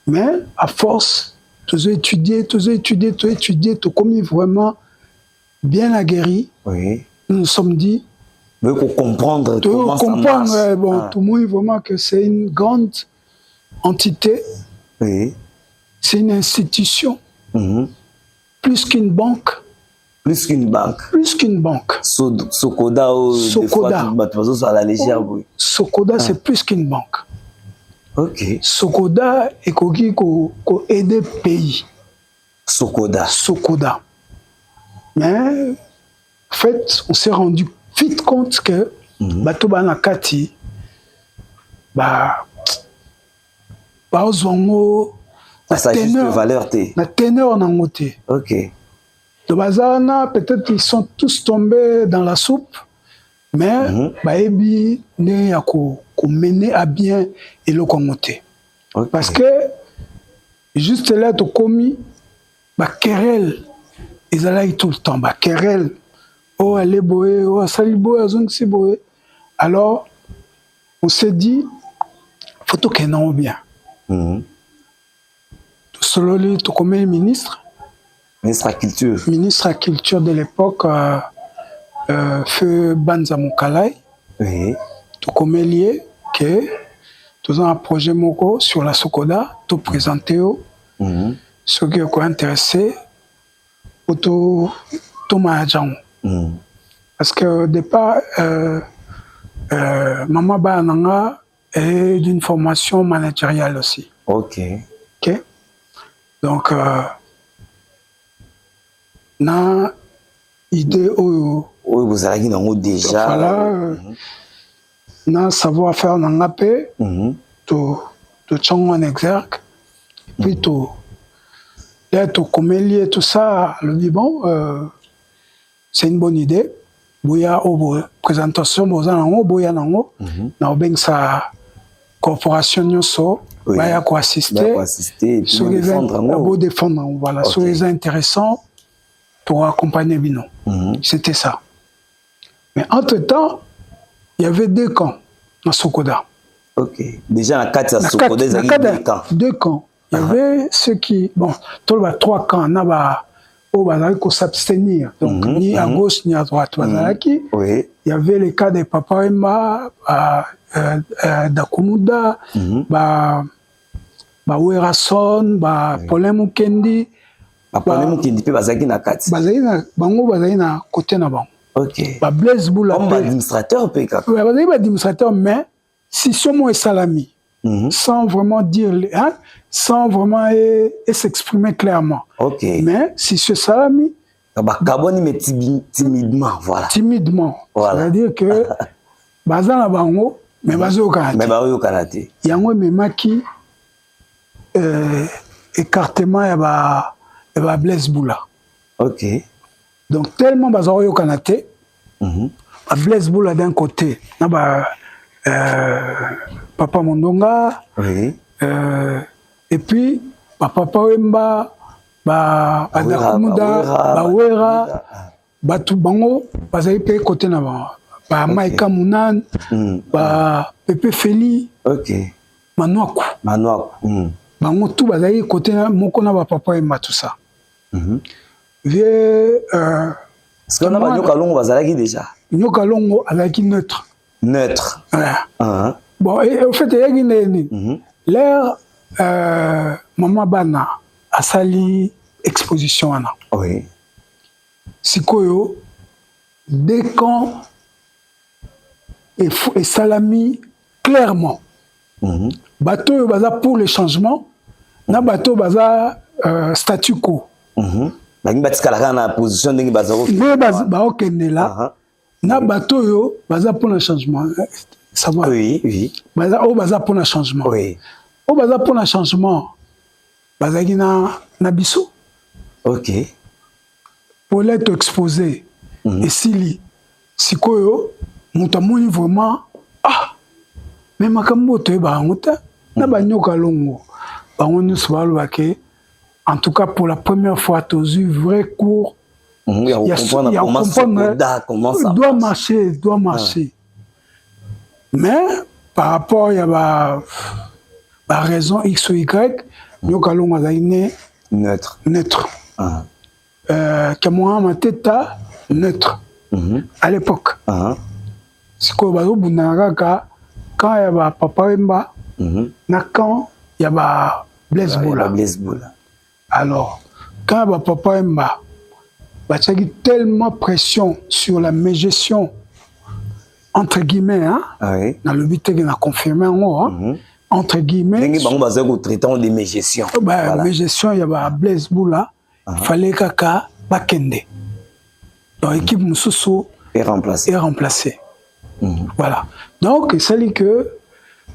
Mais à force, tu as étudié, tu commis vraiment bien aguerri. Oui. Nous nous sommes dit. Mais pour comprendre comment ça marche. Bon, tout le monde vraiment que c'est une grande entité. Oui. C'est une institution. Plus qu'une banque. Plus qu'une banque. Sokoda à la légère. Sokoda, c'est plus qu'une banque. Ok. Sokoda est qui aider le pays. Sokoda. Mais, en fait, on s'est rendu vite compte que Batoba Nakati, ça a juste valeur. La teneur n'a monté. Ok. De Bazana, peut-être ils sont tous tombés dans la soupe, mais Baebi n'est à mener à bien et le monter. Parce que juste là, tu commis querelle, ils allaient tout le temps, querelle. Oh, elle est boé, oh, salut boé, c'est boé. Alors, on s'est dit, faut tout qu'elle n'en bien. Selon lui, tout comme le ministre. Ministre de la Culture. Ministre de la Culture de l'époque, Feu Banza Moukalai. Oui. Tout comme lié, que tout un projet Moko sur la Sokoda, tout présenté, ceux qui sont intéressés, pour tout manager. Parce qu'au départ, Maman Bananga est d'une formation managériale aussi. Ok. Ok. Donc, na idée où vous avez déjà. Voilà. Na savoir-faire nanga pe, tout change en exergue. Puis tout, là, tout comme lié tout ça, le dit bon, c'est une bonne idée. Bouya au présentation, bouya nango, na obeng sa corporation nyoso, baya ko assister, sur les défendre, voilà, sur les intéressants pour accompagner Bino. C'était ça. Mais entre-temps, il y avait 2 camps dans Sokoda. Ok. Déjà, dans 4 Sokoda, il y avait 2 camps. 2 camps. Il y avait ceux qui, bon, tout le 3 camps, on a où s'abstenir, donc ni à gauche ni à droite. Il y avait les cas des Papa Emma, Dakumuda, Werason, Paulin Mukendi. Paulin Mukendi, puis Bazaki na kati. Bazaki na côté na bango. Ok. Blaise Boula. Comme administrateur, peut être. Oui, Bazaki administrateur, mais si Somo est salami, sans vraiment dire, hein, sans vraiment s'exprimer clairement. Ok. Mais si ce salami, Carbone, mais timidement, voilà. Timidement. Voilà. C'est-à-dire que Bazan la bango, mais Bazo Kanate. Mais Bazo Kanate. Yango Memaki, écartement, il y a Blaise Boula. Ok. Donc, tellement Bazo Kanate, Blaise Boula d'un côté, Papa Mondonga, oui. Et puis Papa Wemba, Adakumouda, Bawera, Batu Bango, Bazaï Pe côté Nava, Maïka Mounan, Pepe Feli, Manouakou. Bango tout Bazaï côté Mokona, Papa Wemba, tout ça. Est-ce qu'on a pas Nyokalongo Bazalaki déjà? Nyokalongo Azalaki neutre. Neutre. Bon, et au fait, il y a l'air Maman Bana a sali exposition. Oui. Sikoyo, dès quand et salami clairement. Bateau baza pour le changement, na bateau baza statu quo. Na position de Bazaro. Na bateau yo baza pour le changement. Savoir. Oui, oui. Baza pour le changement. Oui. Baza pour le changement. Baza na biso. Ok. Pour l'être exposé. Et si sikoyo, mutamoni vraiment mais makambo to ba ngota na banyoka longo. Bango souvent ke en tout cas pour la première fois tu as eu vrai cours. Il y a comment ça doit marcher. Mais par rapport il y a la raison X ou Y, nyoka longo zaine neutre. Kamwa mateta neutre. À l'époque. C'est quoi bazo bunaraka quand il y a Papa Wemba, na quand il y a Blaise Boula. Alors, quand il y a Papa Wemba, il y a tellement pression sur la mégestion, entre guillemets, dans le but de confirmer entre guillemets. Il y a traitant de mégestion. Mégestion, il y a Blaise Boula, il fallait kaka bakende. Donc, l'équipe Moussoussou est remplacée. Voilà. Donc, c'est là que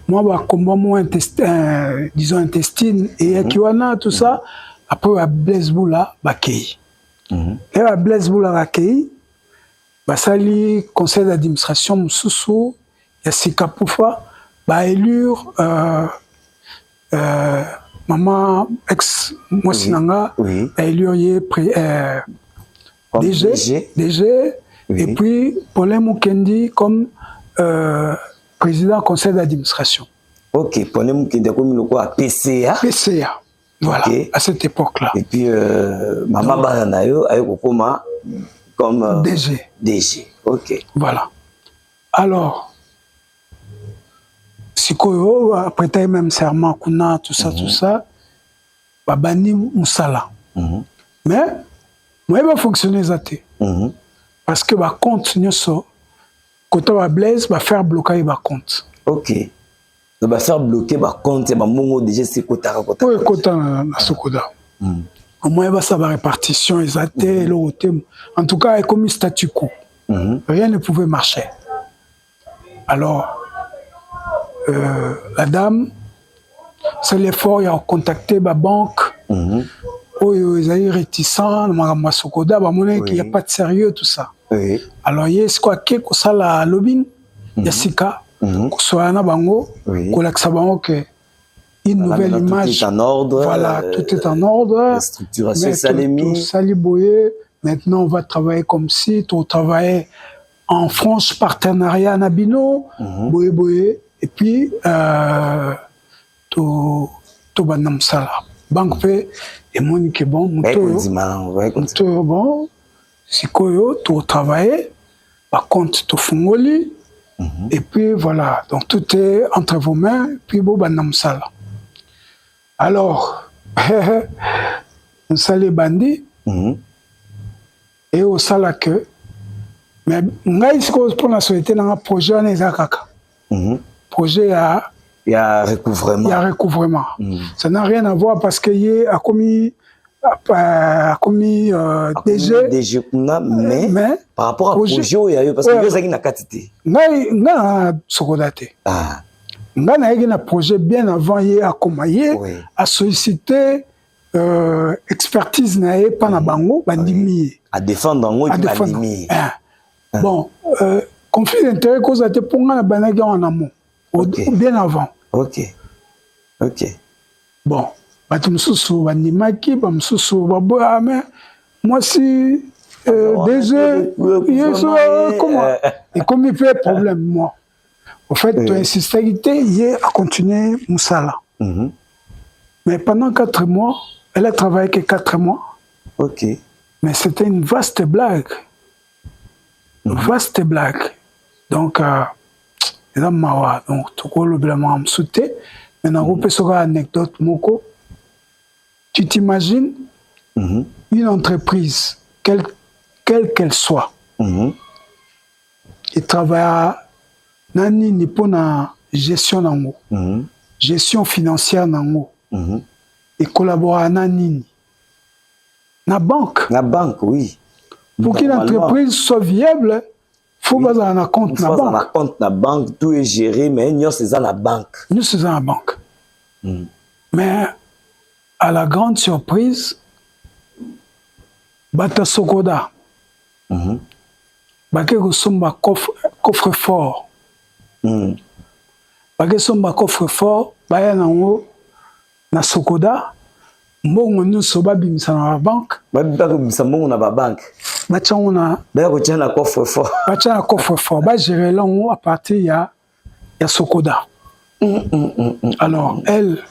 moi, combat mon disons intestine et Kiwana, tout ça, après, Blaise Boula, Bakei. Et Blaise Boula, Bakei, Basali, conseil d'administration, Moussoussou, Yassika Poufa, élure maman ex mwasi nanga élire DG et puis Paulin Mukendi comme président conseil d'administration. Ok, Paulin Mukendi comme le quoi PCA. PCA. Voilà, à cette époque-là. Et puis maman Bananayo avec Okoma comme DG. Ok. Voilà. Alors sikoyo après t'as même serment kuna tout ça babani musala. Mais moi va fonctionner zaté. Parce que ba compte nyoso côté ba Blaise va faire bloquer ba compte. OK. Donc va faire bloquer ba compte ba mongo déjà c'est kota. Oui, kota na Sokoda. Au moins va savoir répartition zaté le en tout cas comme statu quo. Rien ne pouvait marcher. Alors la dame, c'est l'effort, il a contacté la banque, ils ont réticents, il n'y a pas de sérieux, tout ça. Alors, il y a ce que ça la lobbying, il y a Sika, soit na bango, que une nouvelle image. Tout est en ordre. Voilà, tout est en ordre. La structuration Saliboye. Maintenant, on va travailler comme si, on travaillait en France, partenariat Nabino, boye. Et puis, tout banam sala. Banque fait, et mon qui bon, mon bon, si koyo, tout travailler, par contre, tout fungoli, et puis voilà. Donc, tout est entre vos mains, et puis bon, banam sala. Alors, on salé bandi, et au sala que, mais, on a ici pour la société dans un projet, on est à kaka. Projet il y a recouvrement. Il y a recouvrement. Ça n'a rien à voir parce qu'il a commis DG, mais par rapport à projet, il y a eu parce que il y a une quantité. Nga Sokodate. Nga na un projet bien avant il a commencé à solliciter expertise nae pana bango bandimi. À défendre bango et bandimi. Bon, conflit d'intérêt cause a été pour nga banagi en amont. Bien avant. Ok. Bon, batumsusu banimaki, bamsusu baboya mais moi si DG comment et comme il fait problème moi. Au fait, tu insistes hier à continuer Moussala. Mais pendant 4 mois, elle a travaillé que 4 mois. Ok. Mais c'était une vaste blague. Vaste blague. Donc donc, tout le monde m'a sauté. Maintenant, on peut se faire une anecdote, Moko. Tu t'imagines une entreprise, quelle qu'elle soit, qui travaille nani pour la gestion nango, gestion financière nango, et collabore à nani. La banque, oui. Pour qu'une entreprise soit viable, il faut pas avoir un compte dans la banque. Compte la banque, tout est géré, mais nous sommes dans la banque. Nous sommes dans la banque. Mais à la grande surprise, Bata Sokoda, Bata Somba coffre-fort. Bata Somba coffre-fort, Bata Nango, na Sokoda, Mbongo nous soba bimisa na banque. Bata bimisa mbongo na banque. Bata on a. Bata na coffre-fort. Bata na coffre-fort. Bata gérer l'ango à partir ya Sokoda. Alors elle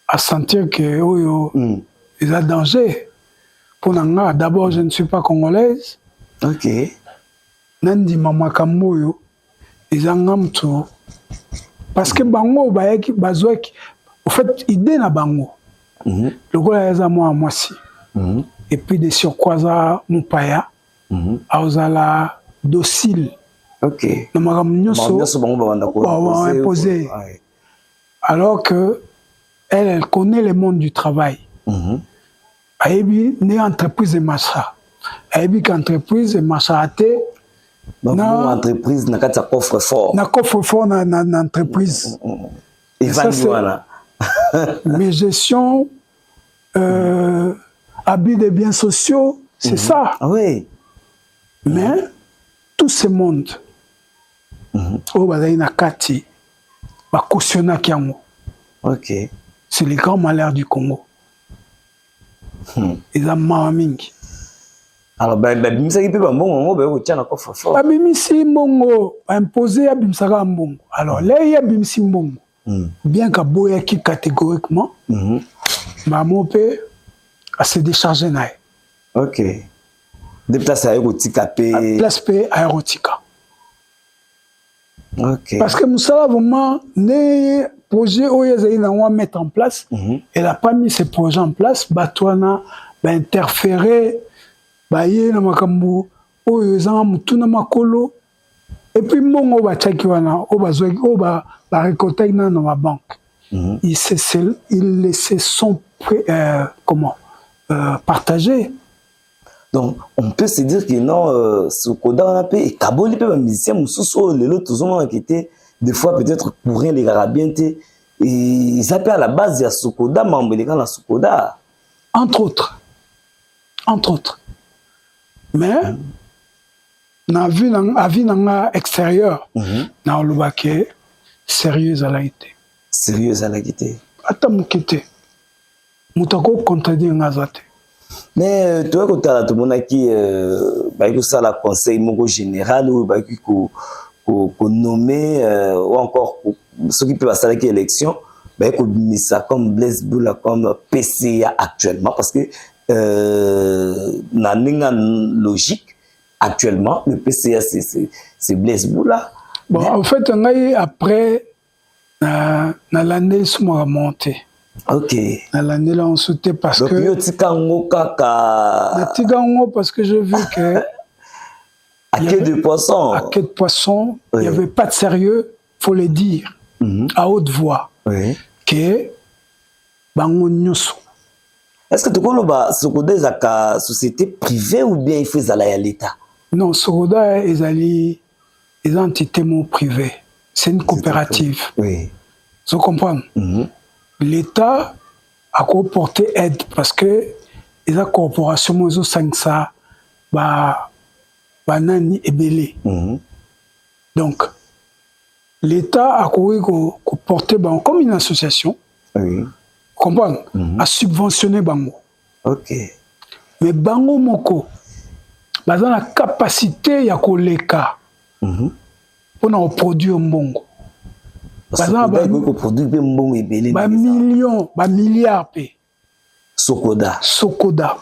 a senti que il y a danger. Pour Nanga, d'abord je ne suis pas congolaise. Ok. Nandi mama kamoyo, ils ont tout. Parce que bango bayaki bazwaki. En fait, idée na bango. Le gars est à moi aussi. Et puis des surcroisats Moupaya, Aozala docile. Ok. Imposé. Alors que elle connaît le monde du travail. Aïbi né entreprise de Macha. Aïbi qu'entreprise de Macha a été. Na entreprise na kati coffre fort. Na coffre fort na entreprise. Et ça c'est mais gestion abus des biens sociaux, c'est ça. Oui. Mais tout ce monde au bazali na kati ba cautionnaki yango. OK. c'est les grands malheurs du Congo. Ils ont mamingi. Alors, bimisa qui peut pas bon, on tient encore fort. Bimisi mbongo, imposé à bimsaka mbongo. Alors, là, il y a bimisi mbongo. Bien qu'à boyaki catégoriquement, Mamopé a se déchargé naï. Ok. Des places aérotiques P. Place P aérotica. Ok. Parce que Moussala, vraiment, les projets où ils ont mettre en place, elle n'a pas mis ces projets en place, Batouana va interférer, Baye na makambu, Oyezan Mutuna Makolo, et puis Mongo va tchakiwana, Oba récolter dans ma banque. Il laissait son partager. Donc, on peut se dire que non, ce Koda on a payé, et Kaboli peut musicien, Moussou, les autres, tout le monde qui était, des fois peut-être pour rien, les Arabiens, et ils appellent à la base, il y a Sokoda, membre des gars dans Sokoda. Entre autres. Entre autres. Mais, na vu dans extérieur, na olubake, sérieuse à la été. Sérieuse à la été. Attends, moukete. Moutako contredire ngazate. Mais toi, quand tu as tout le monde qui ça la conseil général ou qu'on nommé ou encore ceux qui peuvent passer à l'élection, qu'on met ça comme Blaise Boula, comme PCA actuellement, parce que dans une logique, actuellement, le PCA c'est Blaise Boula. Bon, en fait, après, dans l'année, ils sont remontés. Ok. Dans l'année là, on sautait parce donc, que. Parce que j'ai vu que. À quai de poisson. À quai de poisson, il n'y avait pas de sérieux, il faut le dire, à haute voix. Oui. Que. Bango nyoso. Est-ce que tu connais Sokoda est une société privée ou bien il faut aller à l'État? Non, Sokoda est une entité privée. C'est une coopérative. Oui. Vous comprenez? L'État a porté aide parce que les corporations ont 500 banani et belé. Donc, l'État a porté comme une association. Oui. Comprendre? A subventionné Bango. Ok. Mais Bango Moko, dans la capacité ya koleka pour produire Mbongo. Parce que produit Mbongo et belé. Millions, milliards pe. Sokoda. Sokoda.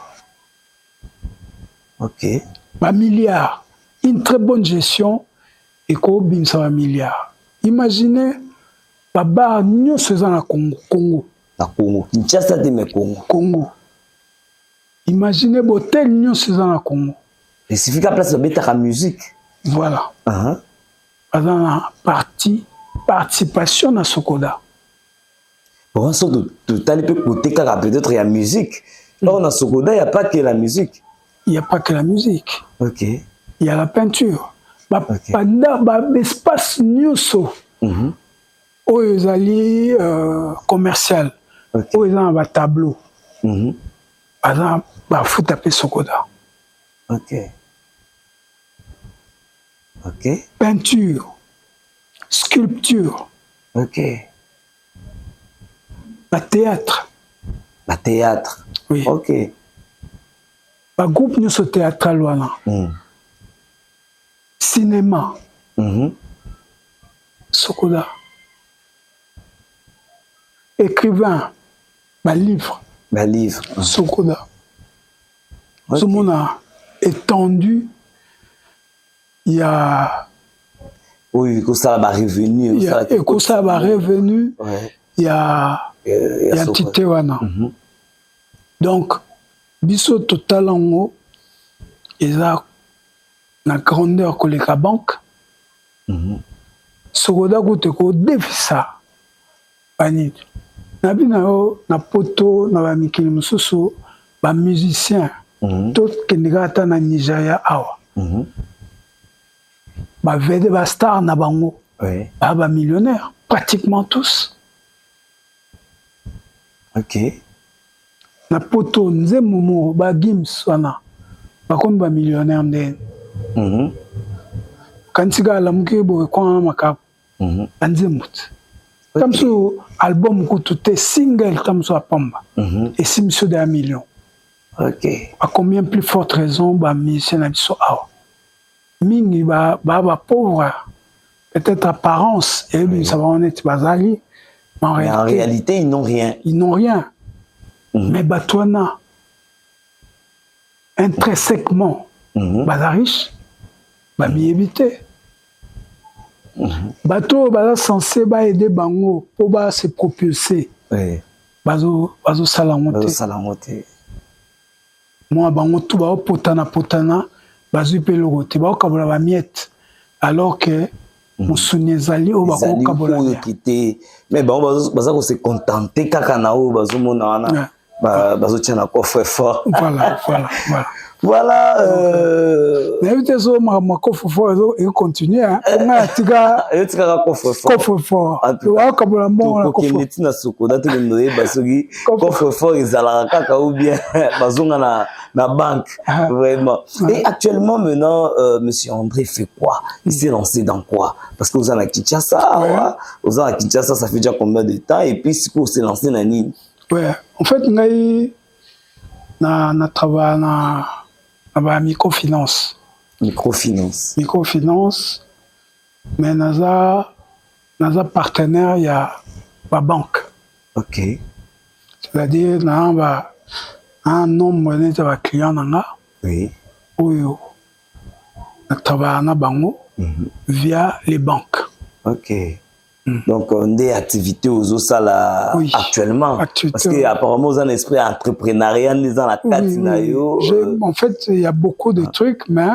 Ok. Milliards. Une très bonne gestion et combien ça milliards. Imaginez, Baba nous faisons la Congo. Congo. La Congo. Kinshasa de me Congo. Congo. Imaginez botel nous faisant la Congo. Il suffit qu'à place de la musique. Voilà. Dans la participation dans Sokoda. Bon, ça, tu as peut-être il y a musique. Or, dans Sokoda, il n'y a pas que la musique. Il n'y a pas que la musique. Ok. Il y a la peinture. Pendant l'espace Nyoso, où ils allaient commercial, où ils ont un tableau. Par exemple, il faut taper Sokoda. Ok. Ok. Peinture, sculpture. Ok. Théâtre. Théâtre. Oui. Ok. Groupe nous au théâtral voilà. Cinéma. Sokoda. Écrivain. Livre. Livre. Sokoda. Okay. Ce monde a étendu. Il y a. Oui, que ça va revenu. Et que ça va revenu. Il y a. Il y a Titewana. Donc, biso total en haut, ils ont la grandeur que les banques. Sokoda goûte ko défi ça. Panit. Nabi na poto na ba mikili mususu ba musicien. Tout kendigata na Nigeria awa. Ba vede ba star na bango. Ba millionnaires pratiquement tous. Ok. Na poto nze momo ba Gims wana bakomi ba millionnaire ndene kantiga la muke bo kwa makap anze mut Comme sur album Koutoute, single comme sur Pamba. Et si monsieur de 1 million. Ok. À combien plus forte raison, bah, monsieur Nabiso Awa. Mingi, bah, pauvre. Peut-être apparence, et bien, ça va en être bazali. Mais en réalité, ils n'ont rien. Ils n'ont rien. Mais Batouana, intrinsèquement, bazariche, bah, m'y éviter. Bateau, bah, censé aider Bango pour se propulser. Oui. Bazo salamote. Moi, Bango, tout va potana, bazo pelogote, bah, kabola ba miette. Alors que, mon souvenir zali, au bako kabola. Mais bon, bazo se contenter, kakanao, bazo monana, bazo tient à coffre fort. Voilà. Mais écoutez, ma coffre fort, il continue. On a tika coffre fort. Tu vois, comme la mort, la coffre fort, ils allaient kaka ou bien, bazonga na banque. Vraiment. Et actuellement, maintenant, monsieur André fait quoi? Il s'est lancé dans quoi? Parce que vous en avez Kinshasa, vous en avez Kinshasa, ça fait déjà combien de temps? Et puis, si vous s'est lancé dans Nîmes? Ouais, en fait, na travail na microfinance. Microfinance, mais naza partenaire, il y a la banque. Ok. C'est-à-dire, un nombre de clients oui. Où na travail na bango via les banques. Ok. Donc, on a des activités aux OSALA actuellement. Parce qu'apparemment, vous avez un esprit entrepreneurial dans la Katinayo. En fait, il y a beaucoup de trucs, mais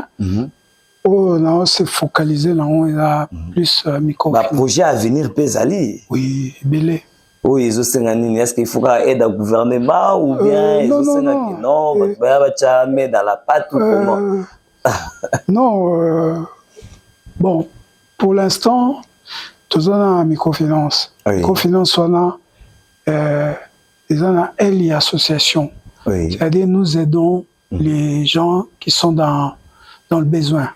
on s'est focalisé là, on a plus micro. Le projet à venir, Pézali. Oui, belé. Oui, est-ce qu'il faut aider au gouvernement ou bien non, dans la pâte ou comment? Non, bon, pour l'instant, tout ça dans la microfinance. Microfinance, on a une association. C'est-à-dire, nous aidons les gens qui sont dans le besoin.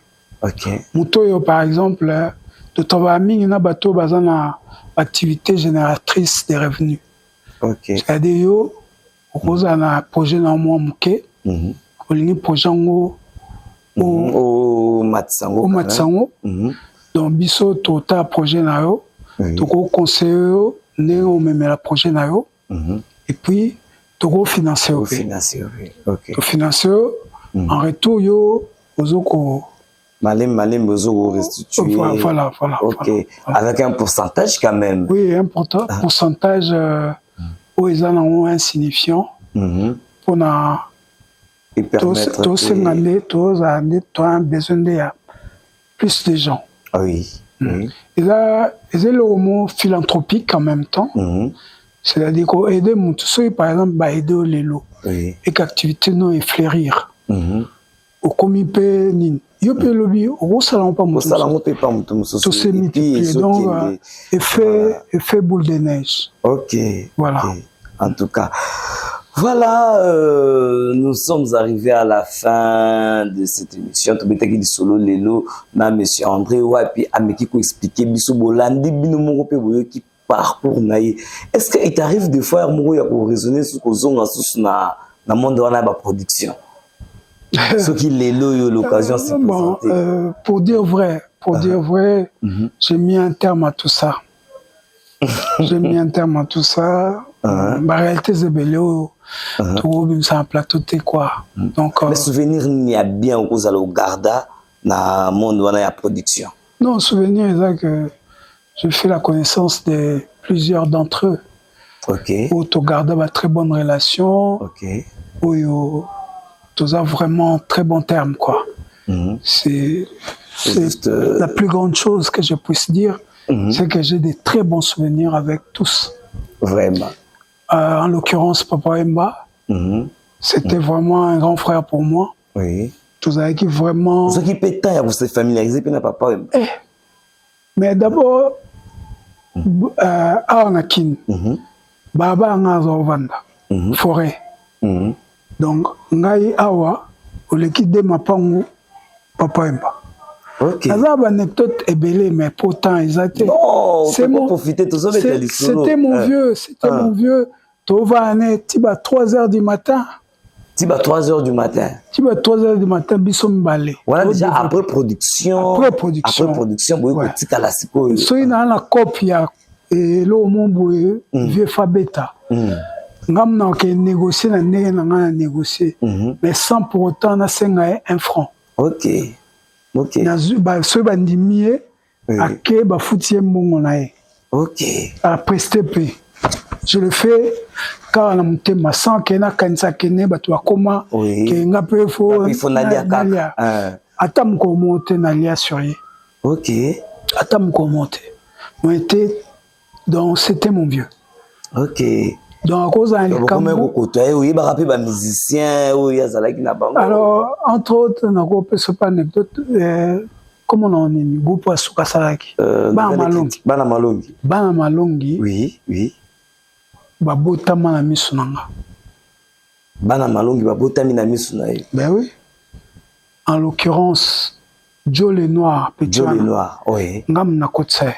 Moutoyo, par exemple, de travail, il y a une activité génératrice de revenus. C'est-à-dire, on a un projet dans le monde, on a un projet au Matsango. Donc, biso tota projet na yo, toko conseiller yo, ne o memela projet na yo, et puis toko financer yo. To financer yo, en retour yo, ozoko Malem ozoko restituer. Voilà. Ok. Avec un pourcentage quand même. Oui, un pourcentage où ils en ont insignifiant pour na permettre tous un besoin de plus de gens. Oui. Et là, c'est le mot philanthropique en même temps. C'est-à-dire qu'on aide tout ça, par exemple, aider les lots. Et qu'activité non est fleurir. Au comité, il y a le lobby, au salon pas mon tout c'est multiplié. Donc, effet boule de neige. Ok. Voilà. En tout cas. Voilà, nous sommes arrivés à la fin de cette émission. Tobetaki di solo lelo na monsieur André Wapi ameki ko expliquer biso bolandi bino moko pe boyo ki parcours naïe. Est-ce que il t'arrive des fois moko ya ko raisonner sur kozonga sous na monde wana ba production? Ce qui lelo yo l'occasion c'est pour dire vrai, j'ai mis un terme à tout ça. La réalité c'est bello. Tout ça en plateau quoi. Donc les souvenirs il y a bien au cause au garda na monde wana ya production. Non, souvenir c'est que j'ai fait la connaissance de plusieurs d'entre eux. OK. Où tu gardes une très bonne relation. OK. Où tu as vraiment très bon terme quoi. C'est la plus grande chose que je puisse dire, c'est que j'ai des très bons souvenirs avec tous. Vraiment. En l'occurrence, Papa Emba, c'était vraiment un grand frère pour moi. Oui. Tous avec qui vraiment. Vous qui pétez, vous se familiarisez avec Papa Emba. Mais d'abord, Aonakin, Baba Ngazovanda, forêt. Donc, Ngai Awa, ou l'équipe de Mapangu, Papa Emba. Ok. Naza ba anecdote ebele mais pourtant exacté. Non, c'est mon profiter tout ça c'était mon vieux, c'était mon vieux. Tova ane tiba 3h du matin. Tiba 3h du matin. Tiba 3h du matin biso mbale. Voilà déjà après production. Après production. Après production, boy ko tika la siko. Soki na copie ya lo mombo vieux Fabeta. Ngam na ke négocier na ndenge na nga na négocier. Mais sans pour autant na senga 1 franc. OK. OK. Na ba so ba ndimie ake ba futie mbongo na ye. OK. À presté pe. Je le fais car na mutema sans que na kanisa kene ba to akoma ke nga pe fo. Il faut nalia kaka. Ata mko monter na lia sur ye. OK. Ata mko monter. Moi était donc c'était mon vieux. OK. Donc à cause d'un alors entre autres na ko pe pas anecdote comment on est groupe à Sukasalaki bana malongi oui ba botama na misu nanga bana malongi ba botami na misu na ye ben oui en l'occurrence Joe le Noir petit Joe le Noir oui ngam na kotsa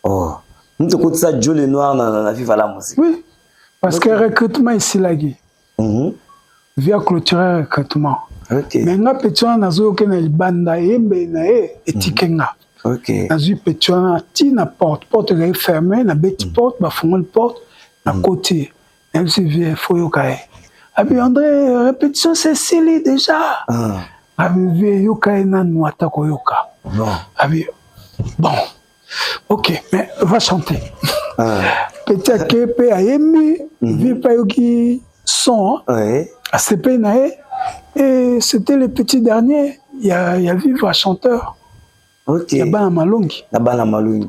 oh nous te ça Joe le Noir na viva la musique oui parce que recrutement ici là via clôturer recrutement mais nga petit na zo ke na libanda yembe na etikenga na zo petit na ti na porte est fermée na beti porte ba fongol porte na côté même si vieux foyo kae abi André répétition c'est Célie déjà abi vieux yo kae na nuata ko yoka bon abi bon OK mais va chanter petit akepe ayemi vi pa yoki son à CP nae et c'était le petit dernier il y a vivre chanteur OK il y a bana malongi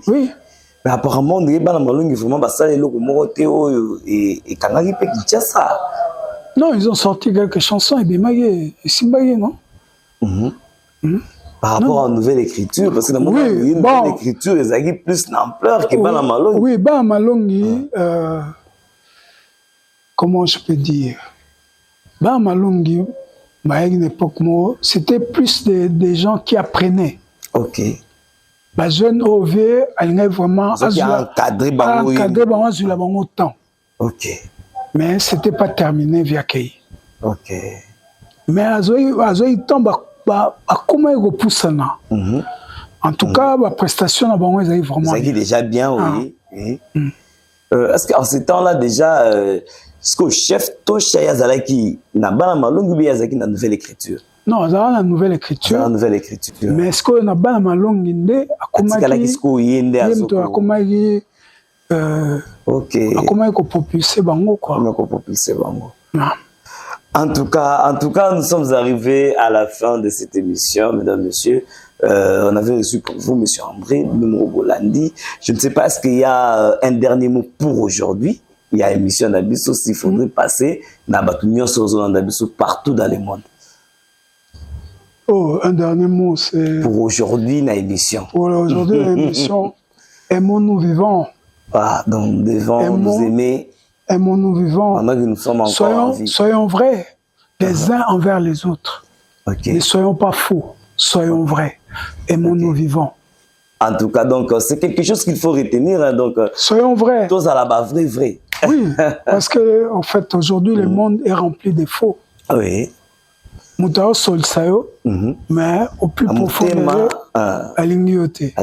oui mais apparemment on bana malongi vraiment ba ça eloko moko te oyo et kangaki pe Kinshasa non ils ont sorti quelques chansons et bimage et simbage non par rapport à une nouvelle écriture parce que dans une nouvelle écriture ils ont plus d'ampleur que bana malongi oui bana malongi comment je peux dire bana malongi à une époque c'était plus des gens qui apprenaient OK la jeune OV elle vraiment encadré bango sur la bango temps OK mais c'était pas terminé via Kei OK mais azoi tombe ba comment il repousse na en tout cas la prestation na bango ils vraiment déjà bien oui est-ce qu'en ce temps-là déjà est-ce que le chef Tosha Yazalaki na bana malongi bi Yazaki na nouvelle écriture non ça la nouvelle écriture mais est-ce que na bana malongi nde akomaki OK akomaki ko propulser bango quoi en tout cas nous sommes arrivés à la fin de cette émission mesdames messieurs on avait reçu pour vous monsieur André Bolandi. Je ne sais pas est-ce qu'il y a un dernier mot pour aujourd'hui. Il y a une émission d'Abisso s'il faudrait passer partout dans le monde. Oh, un dernier mot, c'est... Pour aujourd'hui, la émission. Pour aujourd'hui, l'émission, aimons-nous vivants. Ah, donc devant nous aimer. Aimons-nous vivants. Pendant que nous sommes encore en vie. Soyons vrais, les uns envers les autres. Ne soyons pas faux, soyons vrais. Aimons-nous vivants. En tout cas, donc, c'est quelque chose qu'il faut retenir. Hein, donc, soyons vrais. Tous à la bas, vrai. Oui, parce que en fait, aujourd'hui, le monde est rempli de faux. Oui. Moutao sol sayo, mais au plus profond de l'ingioté.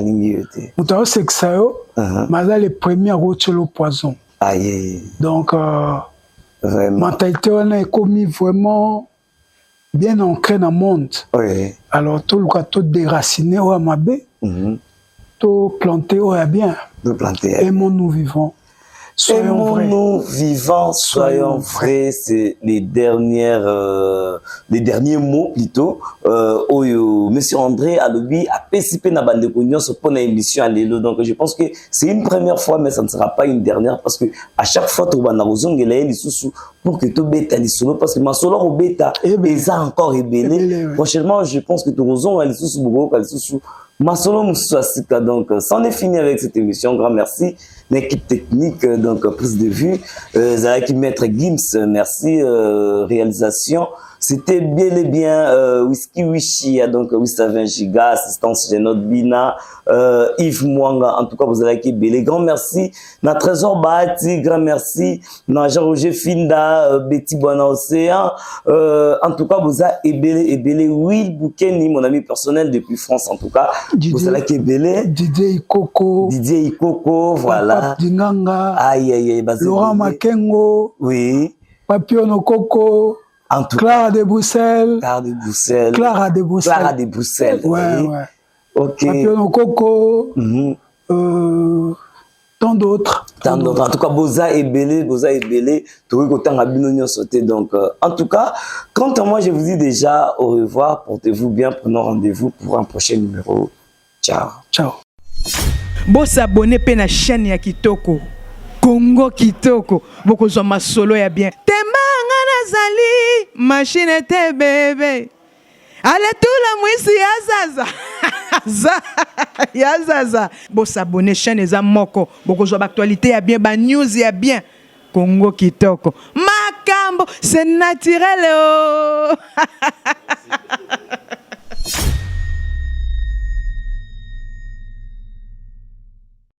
Moutao sek sayo, mais là, les premiers à retirer le poison. Donc, mentalité, on a commis vraiment bien ancré dans le monde. Oui. Alors, tout le cas, tout déraciné, ou à mabé. Tout planté au bien. Aimons-nous vivants. Aimons-nous vivants, soyons vrais. C'est les derniers mots plutôt. Monsieur André Alobi a participé à bande de sur pour émission à l'élo. Donc je pense que c'est une première fois, mais ça ne sera pas une dernière parce que à chaque fois tu vas dans les sous pour que tu bêta les solo parce que ma solo au bêta ils a encore ébélé. Prochainement, je pense que tu vas les sous beaucoup les sous Masolo Moussouassika, donc, c'en est fini avec cette émission. Grand merci. L'équipe technique, donc, prise de vue. Zalaki Maître Gims, merci. Réalisation. C'était bien et bien Whisky Wishi, donc 820 gigas, assistance de notre Bina, Yves Mwanga, en tout cas vous avez qui belé. Grand merci, na Trésor Bahati, grand merci, na Jean-Roger Finda, Betty Bona Océan, en tout cas vous avez belé, Will Boukeni, mon ami personnel depuis France, en tout cas, vous avez qui belé. Didier Ikoko, voilà. Pape Dinganga, Aïe, Laurent Makengo, oui. Papiono Coco, Clara de Bruxelles. Clara de Bruxelles. Ouais, oui. ouais. Ok. Papiono Coco. Tant d'autres. En tout cas, Boza est belé, donc, en tout cas, quant à moi, je vous dis déjà au revoir, portez-vous bien, prenons rendez-vous pour un prochain numéro. Ciao. Ciao. Bo s'abonner pe na chaîne ya Kitoko. Congo Kitoko. Boko zo masolo ya bien. Temba ngana zali, machine te bébé. Allez tout la mwisi ya zaza. Ya zaza. Bo s'abonner chaîne eza moko. Boko zo actualité ya bien, ba news ya bien. Congo Kitoko. Makambo, c'est naturel oh.